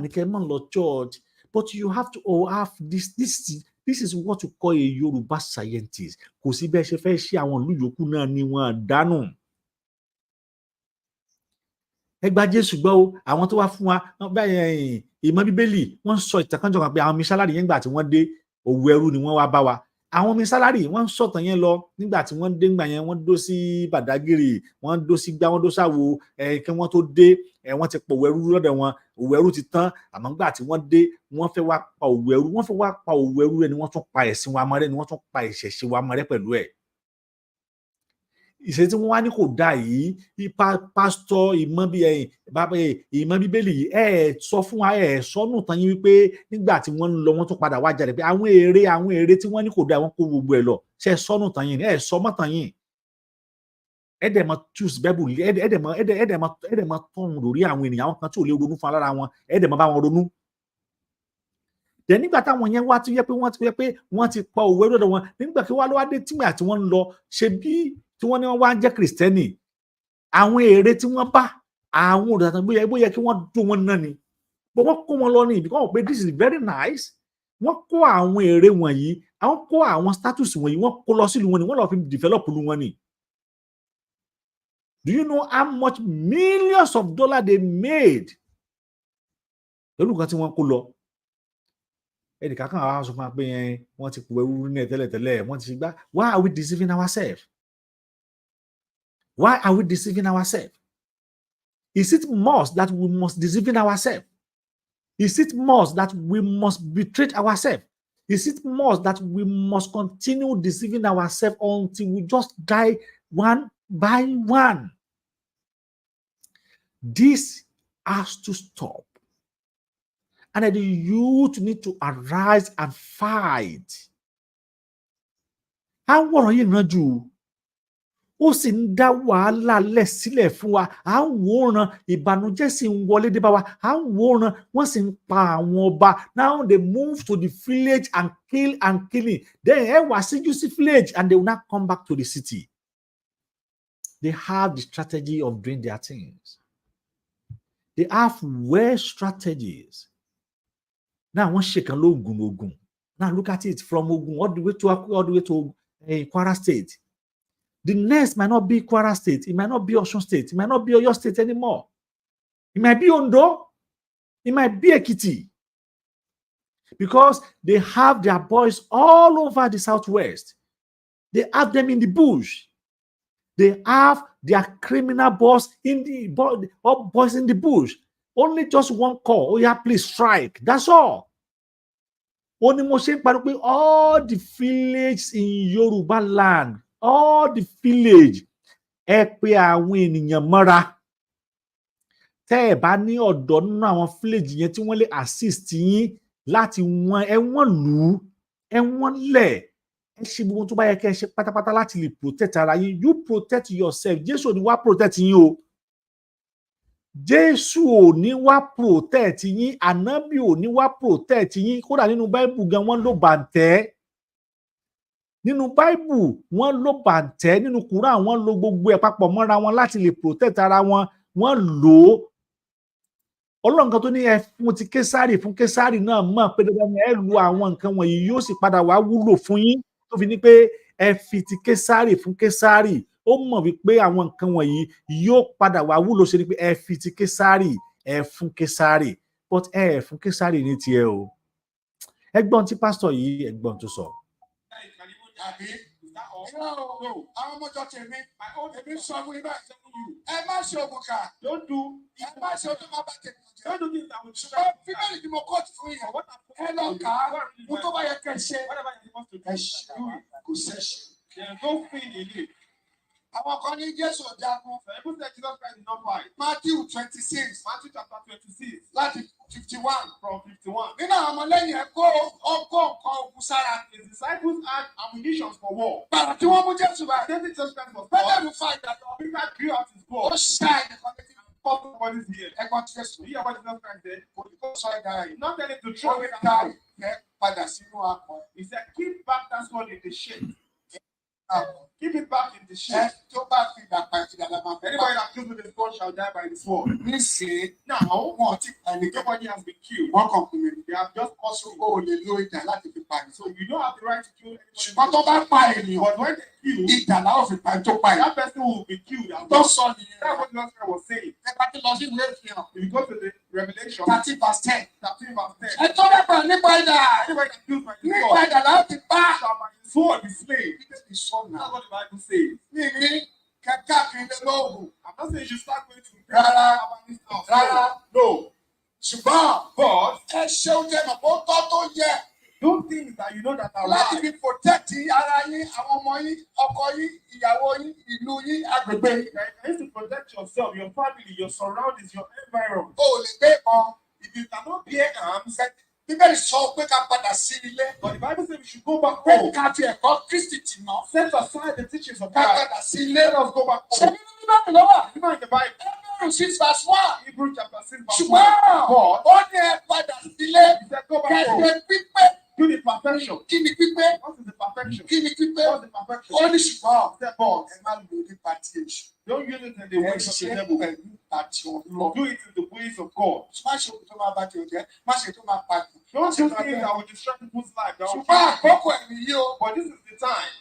ní kẹ́ ẹ má lọ church, but you have to have this is what you call a Yoruba scientist. Kò sí bẹ́ẹ̀ ṣe fẹ́ ṣe àwọn ìlú yòókù náà ni wọ́n dánù. Ẹ gba Jésù gbọ́ o, àwọn tó wá fún wa ìmọ̀ Bíbélì, wọ́n sọ ìtàkànjọ kan pé àwọn misálárì yẹn gbà tí wọ́n dé òwú ẹrú ni wọ́n wá bá wa. Àwọn misálárì wọ́n sọ̀tàn yẹn lọ nígbà tí wọ́n dé ńgbà yẹn, wọ́n dó sí Bàdágìrì, wọ́n dó sí gbá, wọ́n dó sáwo, kí wọ́n tó dé, wọ́n ti pa òwò ẹrú lọ́dọ̀ wọn, òwò ẹrú ti tán, àmọ́ nígbà tí wọ́n dé wọ́n fẹ́ wá pa òwò ẹrú, wọ́n fẹ́ wá pa òwò ẹrú rẹ̀ ni wọ́n tún pa ẹ̀sìn wa mọ́rẹ́, ni wọ́n tún pa ìṣẹ̀ṣe wa mọ́rẹ́ pẹ̀lú ẹ̀. Ìṣe tí wọ́n wá ní kò dá yìí, pásítọ̀ ìmọ̀ bíbélì yìí, sọ fún wa, sọ́nù tán yín wípé nígbà tí wọ́n ń lọ wọ́n tún padà wá jáde pé àwọn ère tí wọ́n ní kò dá wọ́n kó gbogbo ẹ̀ lọ, ṣe sọ́nù tán yín, sọ mọ́ tán yín. Ẹ̀dẹ̀mọ̀ choose Bible, ẹ̀dẹ̀mọ̀ tọ̀hún lórí àwọn ènìyàn, àwọn kan tí ò lè ronú fún alára wọn, ẹ̀dẹ̀mọ̀ bá wọn ronú. Dẹ̀ nígbà táwọn yẹn wá tó yẹ pé wọ́n ti pa òwe lọ́dọ̀ wọn, nígbà kí wá ló wá dé tígbà tí wọ́n ń lọ ṣe bí tí wọ́n ní wọ́n wá ń jẹ́ Kristẹni, àwọn ère tí wọ́n bá àwọn òdàtàn bóyá kí wọ́n dún wọn náà ni, bó wọ́n kó wọn lọ ní ibi kan pé this is very nice. Wọ́n kó àwọn ère wọ̀nyí, àwọn kó àwọn status wọ̀nyí, wọ́n kó lọ sílùú wọn ni, wọ́n lọ fi develop lu wọn ni. Do you know how much millions of dollars they made? Pẹ̀lú nǹkan tí wọ́n kó lọ. Ẹnìkan kan àwọn aṣọ fún wa pé wọ́n ti pòwé rúrú ní tẹ́lẹ̀tẹ́lẹ̀, wọ́n ti ṣe gbá. Why are we deceiving ourselves? Why are we deceiving ourselves? Is it must that we must deceiving ourselves? Is it must that we must betray ourselves? Is it must that we must continue deceiving ourselves until we just die one by one? This has to stop. And the youth need to arise and fight. Àwọn ọ̀rọ̀ yìí rànjú, ó sì ń dá wàhálà lẹ̀ sílẹ̀ fún wa. À ń wòran, ìbànújẹ́ sì ń wọlé dé bá wa. À ń wòran, wọ́n sì ń pa àwọn ọba. Now they move to the village and killing. Then wá síjú sí village and they will not come back to the city. They have the strategy of doing their things. They have well strategies. Now, one shaken Ogun. Now look at it from Ogun all the way to Kwara State. The next might not be Kwara State. It might not be Osun State. It might not be Oyo State anymore. It might be Ondo. It might be Ekiti. Because they have their boys all over the southwest. They have them in the bush. They have their criminal boss boys in the bush. Only just one call. Oh yeah, please strike. That's all. Only motion all the villages in Yoruba land, all the village, ẹ pé àwọn ènìyàn mọ́ra. Tẹ́ ẹ bá ní ọ̀dọ́ nínú àwọn village yẹn tí wọ́n lè assist yín láti wọ́n lù ú, wọ́n lẹ̀. Ẹ ṣe gbogbo tó bá yẹ kẹ́ ẹ ṣe pátápátá láti lè protect ara yín. You protect yourself. Jésù ò ní wá protect yín o. Jésù ò ní wá protect yín. Ànábì ò ní wá protect yín. Kódà nínú Bible gan wọ́n lò bàǹtẹ́. Nínú Bible wọ́n lò bàǹtẹ́. Nínú Quran wọ́n lò gbogbo ẹ̀ papọ̀ mọ́ra wọn láti lè protect ara wọn. Wọ́n lò ó. Ọlọ́run kan tó ní ẹ fún ti Késárì fún Késárì náà mọ̀ pé dandan ni ẹ lu àwọn nǹkan wọ̀nyí yóò sì padà wá wúlò fún yín. Tó fi ní pé ẹ fi ti Késárì fún Késárì. Ó mọ̀ wípé àwọn nǹkan wọ̀nyí yóò padà wá wúlò, ṣe ni pé ẹ fi ti Késárì ẹ fún Késárì, but ẹ fún Késárì ní tiẹ̀ o. Ẹgbọ́n tí pásítọ̀ yìí ẹgbọ́n tó sọ. Àwọn ọmọ ọjọ́ tèmi, èmi sọ fún ibà ẹ má ṣe òkùnkà, ẹ má ṣe ọdún máa bá tèmi jẹ. Ṣùgbọ́n fíbẹ̀lì ni mo kóòtù fún yẹn, ẹ lọ kà á, mo tó bá yẹ kẹ́ ṣe, ẹ ṣe kò ṣẹ̀ṣẹ̀. Àwọn kan ní Jésù jagun. Matthew 26. Matthew chapter 26. Láti 51. From 51. Nínú àwọn ọmọlẹ́yìn ẹ̀ kó nǹkan ogun sára. His disciples had ammunition for war. Bàbá tí wọ́n mú Jésù bá. David just spent for war. Bẹ́ẹ̀ ló fa ìdàgbọ́. Peter drew out his bow. Ó ṣá ẹnìkan létí. Everybody's here. Ẹ̀kọ́ tí Jésù. Bí ọba Jesus Christ said, kò ní kó sọ ẹ̀dá yìí. Not telling to throw it down. Ẹ padà sínú akọ. He said, keep back that sword in the shade. Keep it back in the shade. Anybody that kills with the sword shall die by the sword. Now, nobody has been killed. They have just also so you don't have the right to kill anybody. But when they kill, that person will be killed. That's what the was saying. If you go to the Revelation 13 verse 10. Anybody that kills by the sword shall by the sword be slain. That's what the Bible says. I'm I'm not saying you should start going to Rárá. about this house. Rárá. No. Ṣùgbọ́n But ẹ ṣe oúnjẹ mọ̀ kó tọ́ tó yẹ. do things that you know that are Láti right. fi protect ara yín, àwọn ọmọ yín, ọkọ yín, ìyàwó yín, ìlú yín, agbègbè yín. You need to protect yourself, your family, your surroundings, your environment. O lè gbé ìbọn. If you cannot bear arms, Bíbélì sọ pé ká padà sí ilé. but the Bible says we should go back Pé home. ká fi ẹ̀kọ́ Kristi tì ná. Set aside the teachings of Ká God. padà sí ilé. Let us go back Ṣé home. nínú Bíbélì ló wà? You know in the Bible, Hebrews 6:1. Hebrews chapter 6 verse 1. Ṣùgbọ́n But ó ní ẹ padà sílé. he said, go back home. Kẹ̀kẹ́ pípé. Do the perfection. Kí ni pípé? What is the perfection? Kí ni pípé? What's the perfection? Ó ní ṣùgbọ́n He said, but ẹ má lò ní pàtí èṣù. don't use it in the Ẹ ways of ṣe the devil. pẹ̀lú pàtí Ọlọ́run. Do it in the ways of God. Má ṣe òkú tó máa bá ti ọ̀jẹ́. Má ṣe tó máa pàtó. Don't do things that will destroy people's life. That will Ṣùgbọ́n kill àkókò ẹ̀ nìyí o. But this is the time.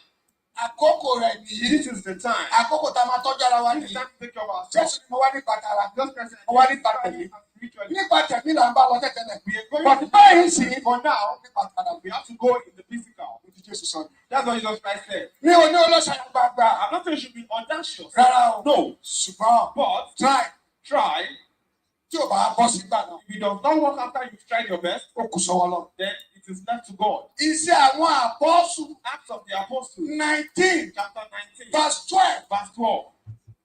Àkókò rẹ̀ nìyí. This is the time. Àkókò tá a máa tọ́jú ara wa This is nìyí. time to take care of ourselves. Jésù ni mo wá nípa tara. Just person, Mo wá nípa tẹ̀mí. spiritually. Nípa tẹ̀mí là ń bá lọ tẹ́tẹ́lẹ̀. We are going But to báyìí sì for now. nípa tara. We have to go in the physical. Ó ti Jésù sọ. That's what Jesus Christ said. Mi ò ní olóṣèlú gbàgbà. I'm not saying you should be audacious. Rárá o. No. Ṣùgbọ́n But try tí ò bá bọ́ sí gbà náà. if it does not work after you've tried your best, Ó kù sọ́wọ́ lọ. then it is left to God. Iṣẹ́ àwọn àpọ́sù Acts of the Apostles, 19 chapter 19, verse 12. verse 12.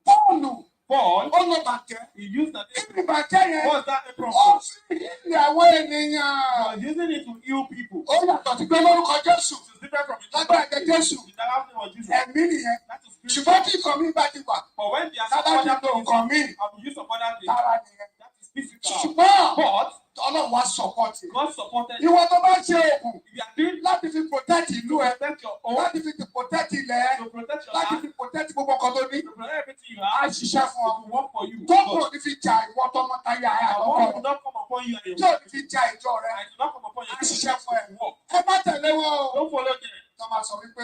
Pọ́ọ̀lù Paul, ó lọ bàjẹ́. he used that Kí apron. ni bàjẹ́ yẹn? What's that apron Ó for? fi ìlẹ̀ àwọn He ènìyàn. was using it to heal people. Ó yàtọ̀ sí pé lórúkọ Jésù. It is different from the Lágbára ẹ̀jẹ̀ Jésù. The last name of Jesus. Ẹ̀mí nìyẹn. That is Ṣùgbọ́n spiritual. tí nǹkan mi bá ti wà, But when there are some sábà ti other lo things, nǹkan mi, I will use some other things. tara nìyẹn. That is physical. Ṣùgbọ́n But Ọlọ́run wá sọ̀pọ̀tì. God supported Ìwọ tó bá ṣe oògùn if you are doing láti fi protect ìlú ẹ, protect your own, láti fi protect ilẹ̀ ẹ, to protect your láti life, fi protect gbogbo nǹkan tó ní, to protect everything you á have, ṣiṣẹ́ fún ọ. it will work for you. Tó But kò ní fi jà ìwọ tọmọtaya ẹ the àkọ́kọ́ one rẹ. will not come upon you and your Tí ò ní fi jà ìjọ rẹ, and it will not come upon á your ṣiṣẹ́ fún ẹ. it will work. Ẹ má tẹ̀lé wọn o. Don't follow them. Tó máa sọ wípé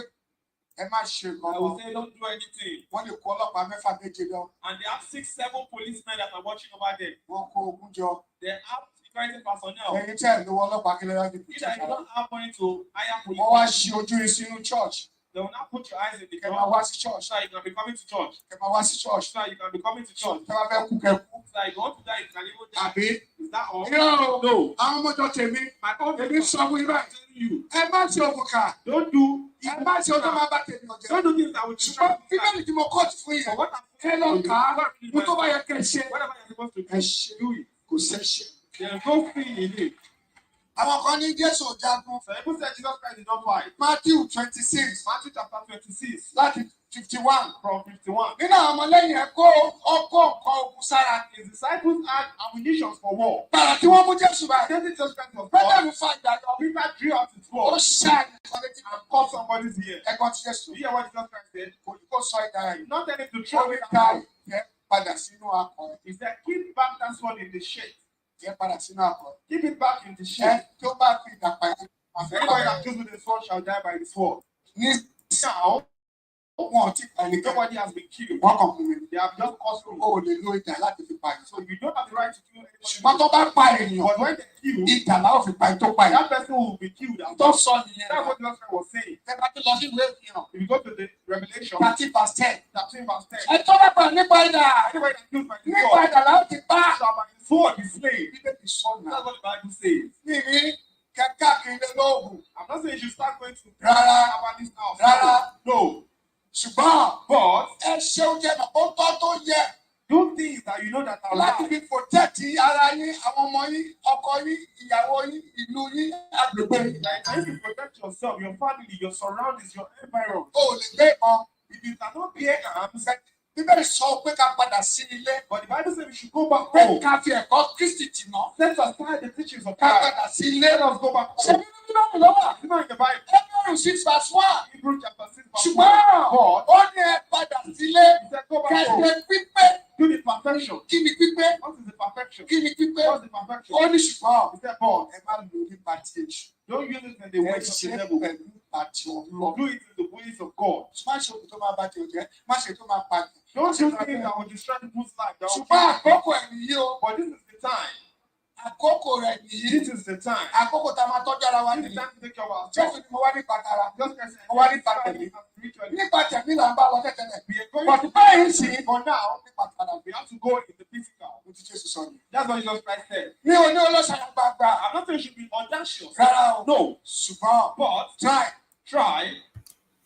ẹ má ṣe I nǹkan will kan. say don't do anything. Wọ́n lè kó ọlọ́pàá mẹ́fà méje lọ. And they have 6-7 policemen that are watching over them. Wọ́n kó ogun jọ. They have security personnel. Ẹ̀yin tẹ́ ẹ̀ lówó ọlọ́pàá kí ló yá ní Either you don't have money to hire Wọ́n wá police, ṣí ojú yín sínú church. they will not put your eyes in the Kẹ máa church wá sí church. so that you can be coming to church. Kẹ máa wá sí church. So that you can be coming to church. Kẹ máa fẹ́ kú kẹ kú. So that you want to die, you can even die. Àbí? Is that all? Irọ́ o. No. Àwọn ọmọjọ tèmi. My own Èmi sọ fún yín I'm báyìí. telling you. Ẹ má ṣe òkùnkà. Don't do Ẹ má ṣe ọjọ́ máa bá tèmi ọ̀jẹ̀. don't do things that will destroy Ṣùgbọ́n people's life. bíbélì tí mo kóòtù fún But yẹn. what I'm Ẹ lọ kà á. Mo tó bá yẹ kẹ́ ẹ ṣe. whatever you're supposed to Ẹ ṣe. do it. Kò ṣẹ̀ṣẹ̀. There is no sin in it. Àwọn kan ní Jésù jagun. So people said Jesus Christ did not fight. Matthew 26 Matthew chapter 26 láti 51. from 51. Nínú àwọn ọmọlẹ́yìn ẹ̀ kó ọkọ̀ nǹkan ogun sára. His disciples had ammunition for war. Gbàrà tí wọ́n mú Jésù báyìí. Against Jesus Christ was fought. Pétérù fa ìgbà lọ. Peter drew out his Ó sword ṣá nìkan létí and cut somebody's ear. ẹ̀gbọ́n ti Jésù. Do you hear what Jesus Christ said? Kò ní kó sọ ìdá ẹ̀. Not tell him to Ó throw ní it ká out. ìyẹn padà sínú akọ. He said, keep back that sword in the shade. Ìyẹn padà sínú akọ. Keep it back in the Ẹ shade. tó bá fi ìdàpá ẹ̀. Anybody that kills with the sword shall die by the sword. Ní Now, wọn ò tí ì ẹnìkan. nobody has been killed. Wọ́n kàn fún mi. They have just caused me. O ò lè lo ìdà láti fi pa ẹ̀. So you don't have the right to kill Ṣùgbọ́n anybody. tó bá pa ènìyàn, But when they kill, ìdà la ó fi pa ẹ̀ tó pa ẹ̀. that person will be killed. And Tó sọ nìyẹn. that's what Jesus Christ was saying. Ẹ bá tó lọ sí ìwé ìfihàn. If you go to the Revelation, 30:10. chapter 10, verse 10, Ẹ tó bá pa nípa ìdà. anybody that kills by the Nípa sword ìdà la ó ti pa. shall by the sword be slain. Bíbélì sọ náà. That's what the Bible says. Níbi kẹ̀kẹ́ kiri lóògùn. I'm not saying you should start going to Rárá. about this house. Rárá. No. Ṣùgbọ́n But ẹ ṣe oúnjẹ náà ó tọ́ tó yẹ do things that you know that are láti right. fi protect ara yín, àwọn ọmọ yín, ọkọ yín, ìyàwó yín, ìlú yín, agbègbè yín. Like you need to protect yourself, your family, your surroundings, your environment. O ò lè gbé ìbọn. If you cannot bear arms, Bíbélì sọ pé ká padà sí ilé. but the Bible says we should go back Pé home. ká fi ẹ̀kọ́ Kristi tì ná. Set aside the teachings of Ká God. padà sí ilé. Let us go back Ṣé home. nínú Bíbélì ló wà? You know in the Bible, Hebrews 6:1. Hebrews chapter 6, verse 1. Ṣùgbọ́n But ó ní ẹ padà sílé. he said, go back home. Kẹ̀kẹ́ pípé. Do the perfection. Kí ni pípé? What is the perfection? Kí ni pípé? What's the perfection? Ó ní ṣùgbọ́n He said, but ẹ má lò ní pàtí èṣù. don't use it in the Ẹ ways of ṣe the devil. pẹ̀lú pàtí Ọlọ́run. Do it in the ways of God. Má ṣe òkú tó máa bá ti ọ̀jẹ́. Má ṣe tó máa pàdé. Don't do things that will destroy people's life. That will Ṣùgbọ́n kill àkókò ẹ̀ nìyí o. But this is the time. Àkókò rẹ̀ nìyí. This is the time. Àkókò tá a máa tọ́jú ara wa This is nìyí. time to take care of Jésù ourselves. ni mo wá nípa tara. Just person, Mo wá nípa tẹ̀mí. spiritually. nípa tẹ̀mí là ń bá lọ tẹ́tẹ́lẹ̀. But báyìí sì for now nípa tàdà we have to go in the physical. Mo ti Jésù sọ ni. That's what Jesus Christ said. Mi ò ní olóṣèlú gbàgbà. I'm not saying you should be audacious. Rárá o. No. Ṣùgbọ́n but try.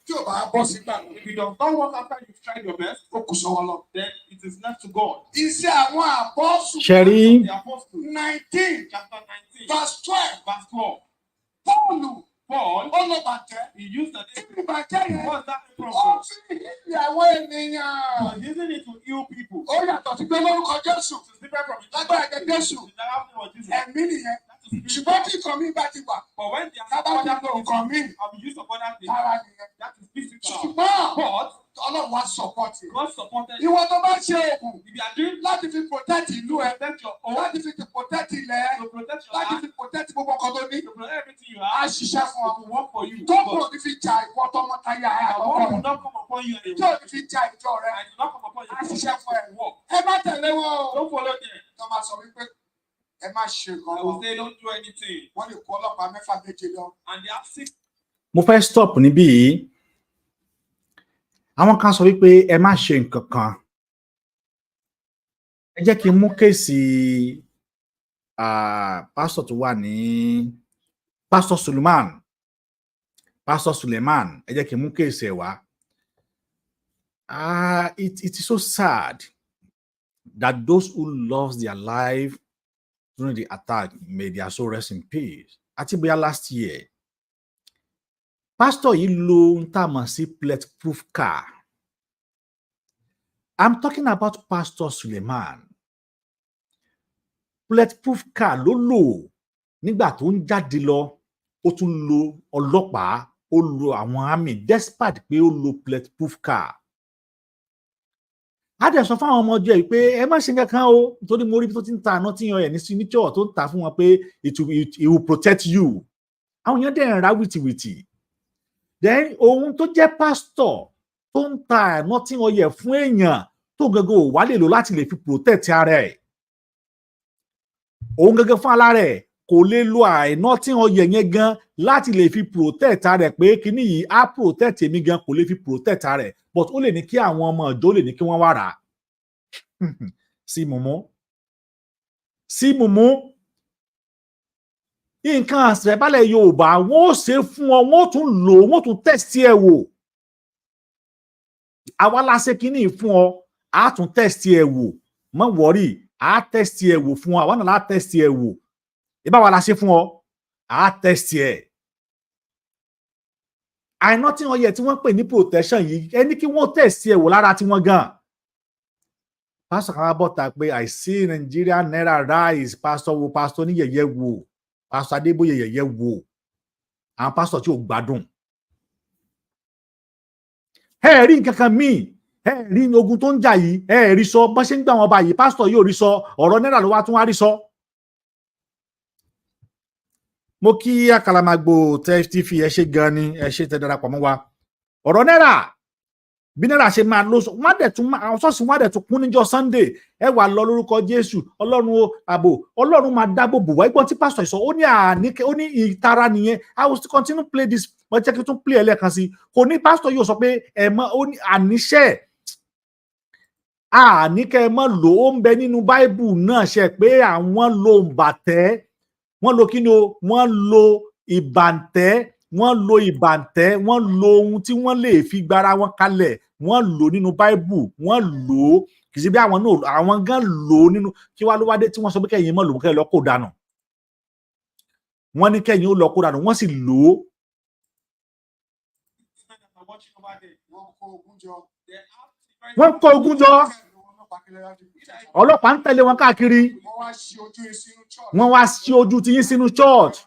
Tí o bá bọ́ sí gbà. If you don't work after you've tried your best, ó kù sọ́wọ́ lọ. Then it is left to God. Iṣẹ́ àwọn àpọ́sù. Sherry. 19. Chapter 19. Verse 12. Paul, he used the name. What's that from? He's using it to heal people. It's different from it. But when they are used of other things, that is physical. But God supported you. If you are doing láti fi protect ìlú ẹ, láti fi protect ilẹ̀ ẹ, láti fi protect gbogbo ọkọ tó ní, a ṣiṣẹ́ fún ọ. Tó kúrò ní fi jà ìwọ tọmọ táyà ẹ àkọ́kọ́ rẹ. Tó ní fi jà ìjọ rẹ, a ṣiṣẹ́ fún ẹ. Ẹ má tẹ̀lé wọn o. Tó máa sọ wípé ẹ má ṣe nǹkan. I will say don't do anything. Wọ́n lè kó ọlọ́pàá 6 méje lọ. And they have 6. Mo fẹ́ stop níbí yìí. Àwọn kan sọ wípé ẹ má ṣe nǹkan kan. Ẹ jẹ́ kí n mú kéèsì pásítọ̀ tó wà ní pásítọ̀ Suleiman. Ẹ jẹ́ kí n mú kéèsì ẹ̀ wá. It is so sad that those who lost their life during the attack, may their soul rest in peace. Àti bóyá last year, pastor yìí lo ń tà mọ̀ sí bulletproof car. I'm talking about Pastor Suleiman. Bulletproof car ló lò nígbà tó ń jáde lọ, ó tún lo ọlọ́pàá, ó lo àwọn army despite pé ó lo bulletproof car. A dẹ̀ sọ fún àwọn ọmọ ọjọ́ yìí pé ẹ má ṣe kankan o, nítorí mo rí bí tó ti ń ta àná tí yan ẹ̀ ní signature tó ń ta fún wọn pé it will protect you. Àwọn èèyàn dẹ̀ ń ra wìtìwìtì. Then ohun tó jẹ́ pastor tó ń ta àná tí yan yẹ fún èèyàn tó gẹ́gẹ́ ò wá lè lò láti lè fi protect ara ẹ̀. Òun gẹ́gẹ́ fún ara rẹ̀ kò lè lo àìná tí yan yẹ yẹn gan láti lè fi protect ara rẹ̀ pé kíní yìí á protect èmi gan, kò lè fi protect ara rẹ̀. But ó lè ní kí àwọn ọmọ ọjọ́ lè ní kí wọ́n wá rà á. Sí mùmú nǹkan àṣẹ̀bálẹ̀ Yorùbá wọ́n ó ṣe fún ọ, wọ́n ó tún lò, wọ́n ó tún test ẹ wò. Àwa la ṣe kíní fún ọ, a tún test ẹ wò, má worry, a test ẹ wò fún ọ, àwa náà la test ẹ wò. Ìbá wa la ṣe fún ọ, a test ẹ. Àìná tí wọ́n yẹ tí wọ́n pè ní protection yìí, ẹni kí wọ́n test ẹ wò lára tí wọ́n gan. Pastor kan bọ́ta pé I see Nigeria naira rise, pastor ní yẹ̀yẹ́ wò, pastor Adébóyè yẹ̀yẹ́ wò, àwọn pastor tí ò gbádùn. Ẹ rí nǹkan kan míì, ẹ rí ogun tó ń jà yìí, ẹ rí sọ bọ́n ṣe ń gbà wọn báyìí, pastor yóò rí sọ, ọ̀rọ̀ náírà ló wá tún wá rí sọ. Mo kí Àkàlàmàgbò TV ẹ ṣé gan ni, ẹ ṣé tẹ́ darapọ̀ mọ́ wa. Ọ̀rọ̀ náírà bí náírà ṣe máa lọ sọ, wọ́n dẹ̀ tún àwọn ṣọ́ọ̀ṣì wọ́n dẹ̀ tún kún níjọ́ Sunday, ẹ wà lọ lórúkọ Jésù, Ọlọ́run o ààbò, Ọlọ́run máa dáàbò bò wá. Ìgbọ́n tí pastor sọ, ó ní àníkẹ́, ó ní ìtara nìyẹn. I will still continue play this, but jẹ́ kí n tún play ẹlẹ́kan sí. Kò ní pastor yóò sọ pé ẹ mọ́, ó ní àníṣẹ́ àníkẹ́ ẹ mọ́ lò ó ń bẹ nínú Bible náà ṣe pé àwọn lo ìbàtẹ́, wọ́n lo kí ni o, wọ́n lo ìbàntẹ́, wọ́n lo ohun tí wọ́n lè fi gbára wọn kalẹ̀, wọ́n lò nínú Bible, wọ́n lò ó, kì í ṣe bí àwọn náà, àwọn gan lò ó nínú, kí wá ló wá dé tí wọ́n sọ pé kẹ́yìn mọ́ lò ó, kẹ́yìn lọ kó dànù. Wọ́n ní kẹ́yìn ó lọ kó dànù, wọ́n sì lò ó. Wọ́n kó ogun jọ, ọlọ́pàá ń tẹ̀lé wọn káàkiri. Wọ́n wá sí ojú ti yín sínú church.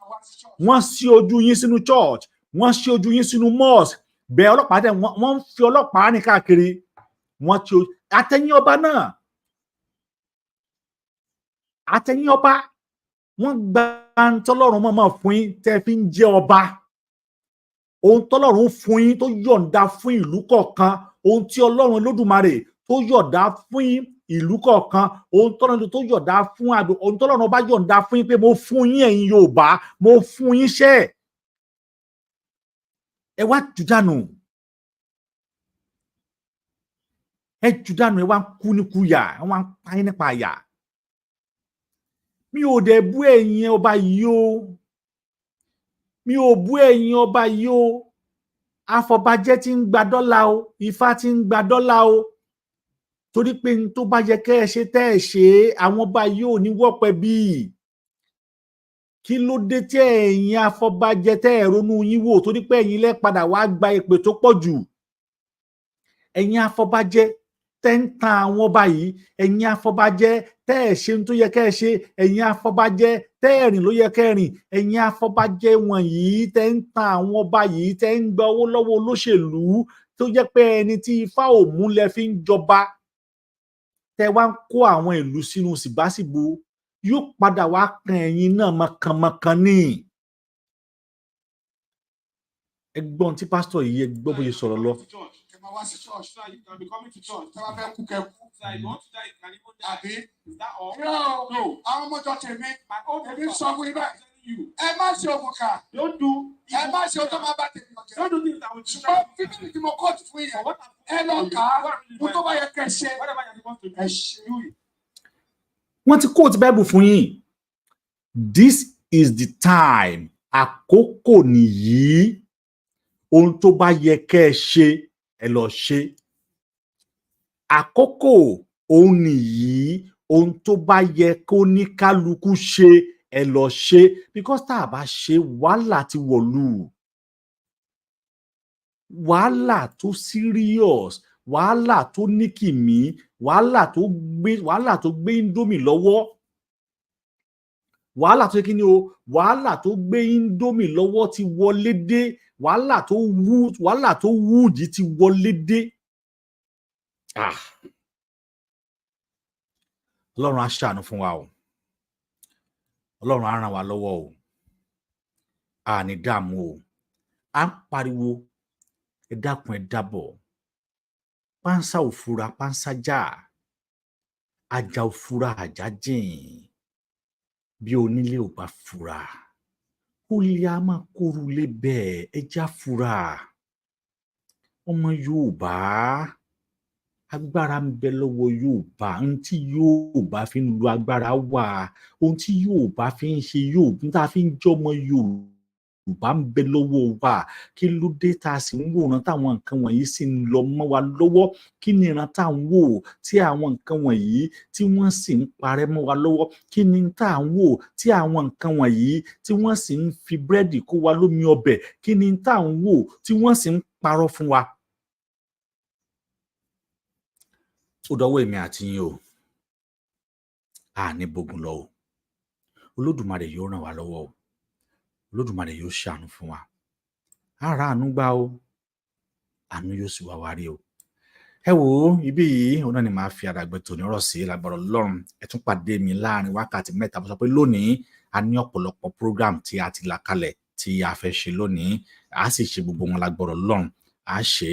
Wọ́n sí ojú yín sínú church, wọ́n sí ojú yín sínú mosque. Bẹ́ẹ̀ ọlọ́pàá dẹ̀ wọ́n ń fi ọlọ́pàá rìn káàkiri. Wọ́n ti àtẹ̀yìn ọba náà. Àtẹ̀yìn ọba wọ́n gba tọ́lọ́run mọ̀mọ́ fún yín tẹ́ fi ń jẹ́ ọba. Ohun tọ́lọ́run fún yín tó yọ̀ǹda fún ìlú kọ̀ọ̀kan, ohun tí Ọlọ́run Olódùmarè tó yọ̀ǹda fún yín ìlú kọ̀ọ̀kan, ohun tọ́lọ́run tó yọ̀ǹda fún àdó, ohun tọ́lọ́run bá yọ̀ǹda fún yín pé mo fún yín ẹ̀yin Yorùbá, mo fún yín ṣẹ́. Ẹ wá jùjánù. ẹ jù dànù ẹ wá ń kú ní kúyà ẹ wá ń pa yín nípa àyà. Mi ò dẹ̀ bú ẹ̀yin ọba yìí o, mi ò bú ẹ̀yin ọba yìí o, afọbajẹ ti ń gba dọ́là o, Ifá ti ń gba dọ́là o, torí pé n tó bá yẹ kẹ́ ẹ ṣe tẹ́ ẹ ṣe, àwọn ọba yìí ò ní wọ́pẹ́ bíi. Kí ló dé tí ẹ̀yin afọbajẹ tẹ́ ẹ ronú yín wò, torí pé ẹ̀yin lẹ́ padà wá gba èpè tó pọ̀ jù. Ẹ̀yin afọbajẹ tẹ́ ń tan àwọn ọba yìí, ẹ̀yin afọbajẹ tẹ́ ẹ ṣe tó yẹ kẹ́ ẹ ṣe, ẹ̀yin afọbajẹ tẹ́ ẹ rìn ló yẹ kẹ́ ẹ rìn, ẹ̀yin afọbajẹ wọ̀nyí tẹ́ ń tan àwọn ọba yìí, tẹ́ ń gba owó lọ́wọ́ olóṣèlú tó jẹ́ pé ẹni tí Ifá ò mú lẹ fi ń jọba, tẹ́ wá ń kó àwọn ìlú sínú sìbásìbo, yóò padà wá kan ẹ̀yin náà mọ̀kànmọ̀kàn ní. Ẹ gbọ́n tí pásítọ̀ yìí ẹ gbọ́ bó ṣe sọ̀rọ̀ lọ. Wá sí church, so you can be coming to church. Tẹ́ bá fẹ́ kú kẹ́ kú. You want to die, you can even die. Àbí? Is that all? No. Àwọn ọmọ jọ tèmi. Èmi sọ fún yín báyìí. Ẹ má ṣe òmùkà. Don't do. Ẹ má ṣe ọjọ́ máa bá tèmi ọ̀jẹ̀. Don't do things that will destroy. Ṣùgbọ́n fífi tí mo kóòtù fún yẹn. Ẹ lọ kà á. Mo tó bá yẹ kẹ́ ṣe. Ẹ ṣe. Wọ́n ti kóòtù Bible fún yín. This is the time. Àkókò nìyí. Ohun tó bá yẹ kẹ́ ẹ ṣe, ẹ lọ ṣe. Àkókò òun nìyí, ohun tó bá yẹ kó ní kálukú ṣe, ẹ lọ ṣe, because tá a bá ṣe, wàhálà ti wọ̀lú. Wàhálà tó serious, wàhálà tó ní kìmí, wàhálà tó gbé Indomie lọ́wọ́. Wàhálà tó kí ni o, wàhálà tó gbé Indomie lọ́wọ́ ti wọlé dé, wàhálà tó wúdì ti wọlé dé. Ọlọ́run á ṣàánú fún wa o. Ọlọ́run á ràn wá lọ́wọ́ o. A ní dààmú o. À ń pariwo, ẹ dákun ẹ dábọ̀. Pánsá ò fura, pánsá já. Ajá ò fura, ajá jìn. Bí onílé ò bá fura, olè á máa kóru lé bẹ́ẹ̀, ẹ já fura. Ọmọ Yorùbá, agbára ń bẹ lọ́wọ́ Yorùbá, ohun tí Yorùbá fi ń lo agbára wà, ohun tí Yorùbá fi ń ṣe Yorùbá, tá a fi ń jọmọ Yorùbá ń bẹ lọ́wọ́ wa. Kí ló dé tá a sì ń wòran táwọn nǹkan wọ̀nyí sì ń lọ mọ́ wa lọ́wọ́? Kí ni ìran tá à ń wò tí àwọn nǹkan wọ̀nyí tí wọ́n sì ń parẹ́ mọ́ wa lọ́wọ́? Kí ni tá à ń wò tí àwọn nǹkan wọ̀nyí tí wọ́n sì ń fi búrẹ́dì kó wa lómi ọbẹ̀? Kí ni tá à ń wò tí wọ́n sì ń parọ́ fún wa? Ó dọwọ́ èmi àti yín o. A ní bógun lọ o. Olódùmarè yóò ràn wá lọ́wọ́ o. Olódùmarè yóò ṣàánú fún wa. Ara àánú gbà o. Àánú yóò sì wá wá rí o. Ẹ wò ó, ibí yìí òun náà ni màá fi àdàgbẹ tòní rọ̀ sí lágbára Ọlọ́run. Ẹ tún pàdé mi láàrin wákàtí mẹ́ta. Mo sọ pé lónìí a ní ọ̀pọ̀lọpọ̀ program tí a ti là kalẹ̀ tí a fẹ́ ṣe lónìí. A sì ṣe gbogbo wọn lágbára Ọlọ́run. A ṣe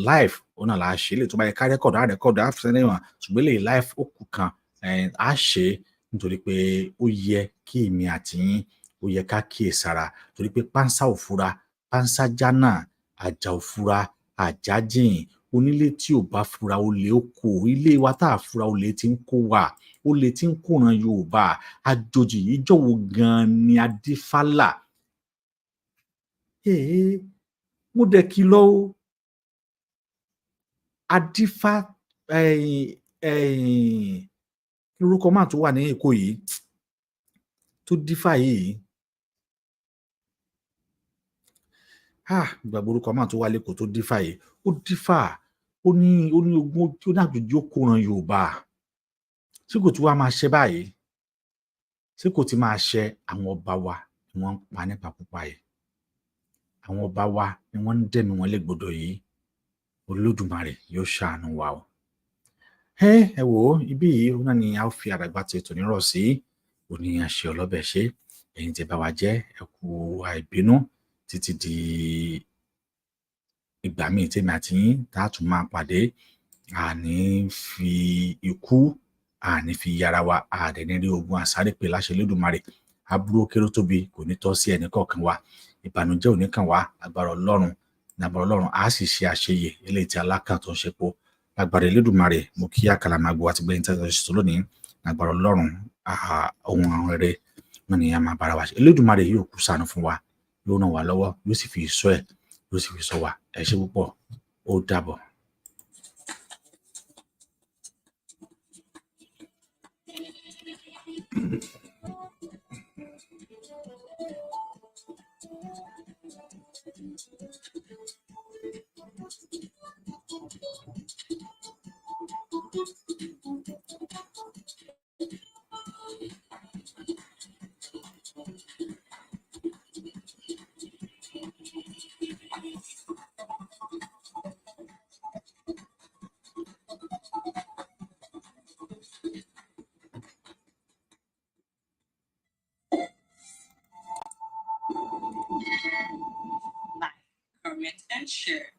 live òun náà la ṣe, lè tó bá yẹ ká rẹ́kọ̀dù á rẹ́kọ̀dù á fi sẹ́yìn wọn, ṣùgbọ́n lè live ó kù kan a ṣe nítorí pé ó yẹ kí èmi àti yín ó yẹ ká kíyèsára, torí pé pánsá ò fura, pánsá jánà, àjà ò fura, àjà jìn. Onílé tí ò bá fura olè ó kó. Ilé wa tá a fura olè ti ń kó wa, olè ti ń kóran Yorùbá. Àjòjì yìí jọ̀wọ́ gan-an ni adífálà. Mo dẹ̀ kìlọ̀ o. Adífá orúkọ máa tó wà ní Èkó yìí tó dífá yìí. Gbàgbọ́ orúkọ máa tó wà lẹ́kọ̀ọ́ tó dífá yìí. Ó dífá, ó ní ogún tí ó ní àjòjì ó kóran Yorùbá. Ṣé kò tí wá máa ṣe báyìí? Ṣé kò tí máa ṣe? Àwọn ọba wa ni wọ́n ń pa nípa púpà yìí. Àwọn ọba wa ni wọ́n ń dẹ̀mí wọn légbodò yìí. Olódùmarè yóò ṣàánú wa o. Ẹ wò ó, ibí yìí òun náà ni a ó fi àdàgbà tí ètò nírọ̀ sí. Òní àṣẹ ọlọ́bẹ̀ ṣe. Ẹ̀yin tí bá wa jẹ́ ẹ kú àìbínú títí di ìgbà míì tèmi àti yín tá a tún máa pàdé. Àní fi ikú, àní fi yára wa, àdẹ̀ní rí ogun àsáré pé láṣẹ Olódùmarè. Aburú kéré tóbi kò ní tọ́ sí ẹnì kọ̀ọ̀kan wa. Ìbànújẹ́ ò ní kàn wá, agbára Ọlọ́run. Nàbọ̀ Ọlọ́run á sì ṣe àṣeyẹ eléyìí tí alákàn tó ń ṣe po lágbára Elédùmarè mo kí Àkàlàmàgbò àti gbẹ̀yìn tẹ́lẹ̀ ṣètò lónìí lágbára Ọlọ́run ohun àwọn eré náà ni a máa bára wa ṣe. Elédùmarè yóò kú ṣàánú fún wa, yóò ràn wá lọ́wọ́, yóò sì fi ìṣọ́ ẹ̀ yóò sì fi ṣọ́ wa. Ẹ ṣé púpọ̀, ó dàbọ̀. Like, comment, and share.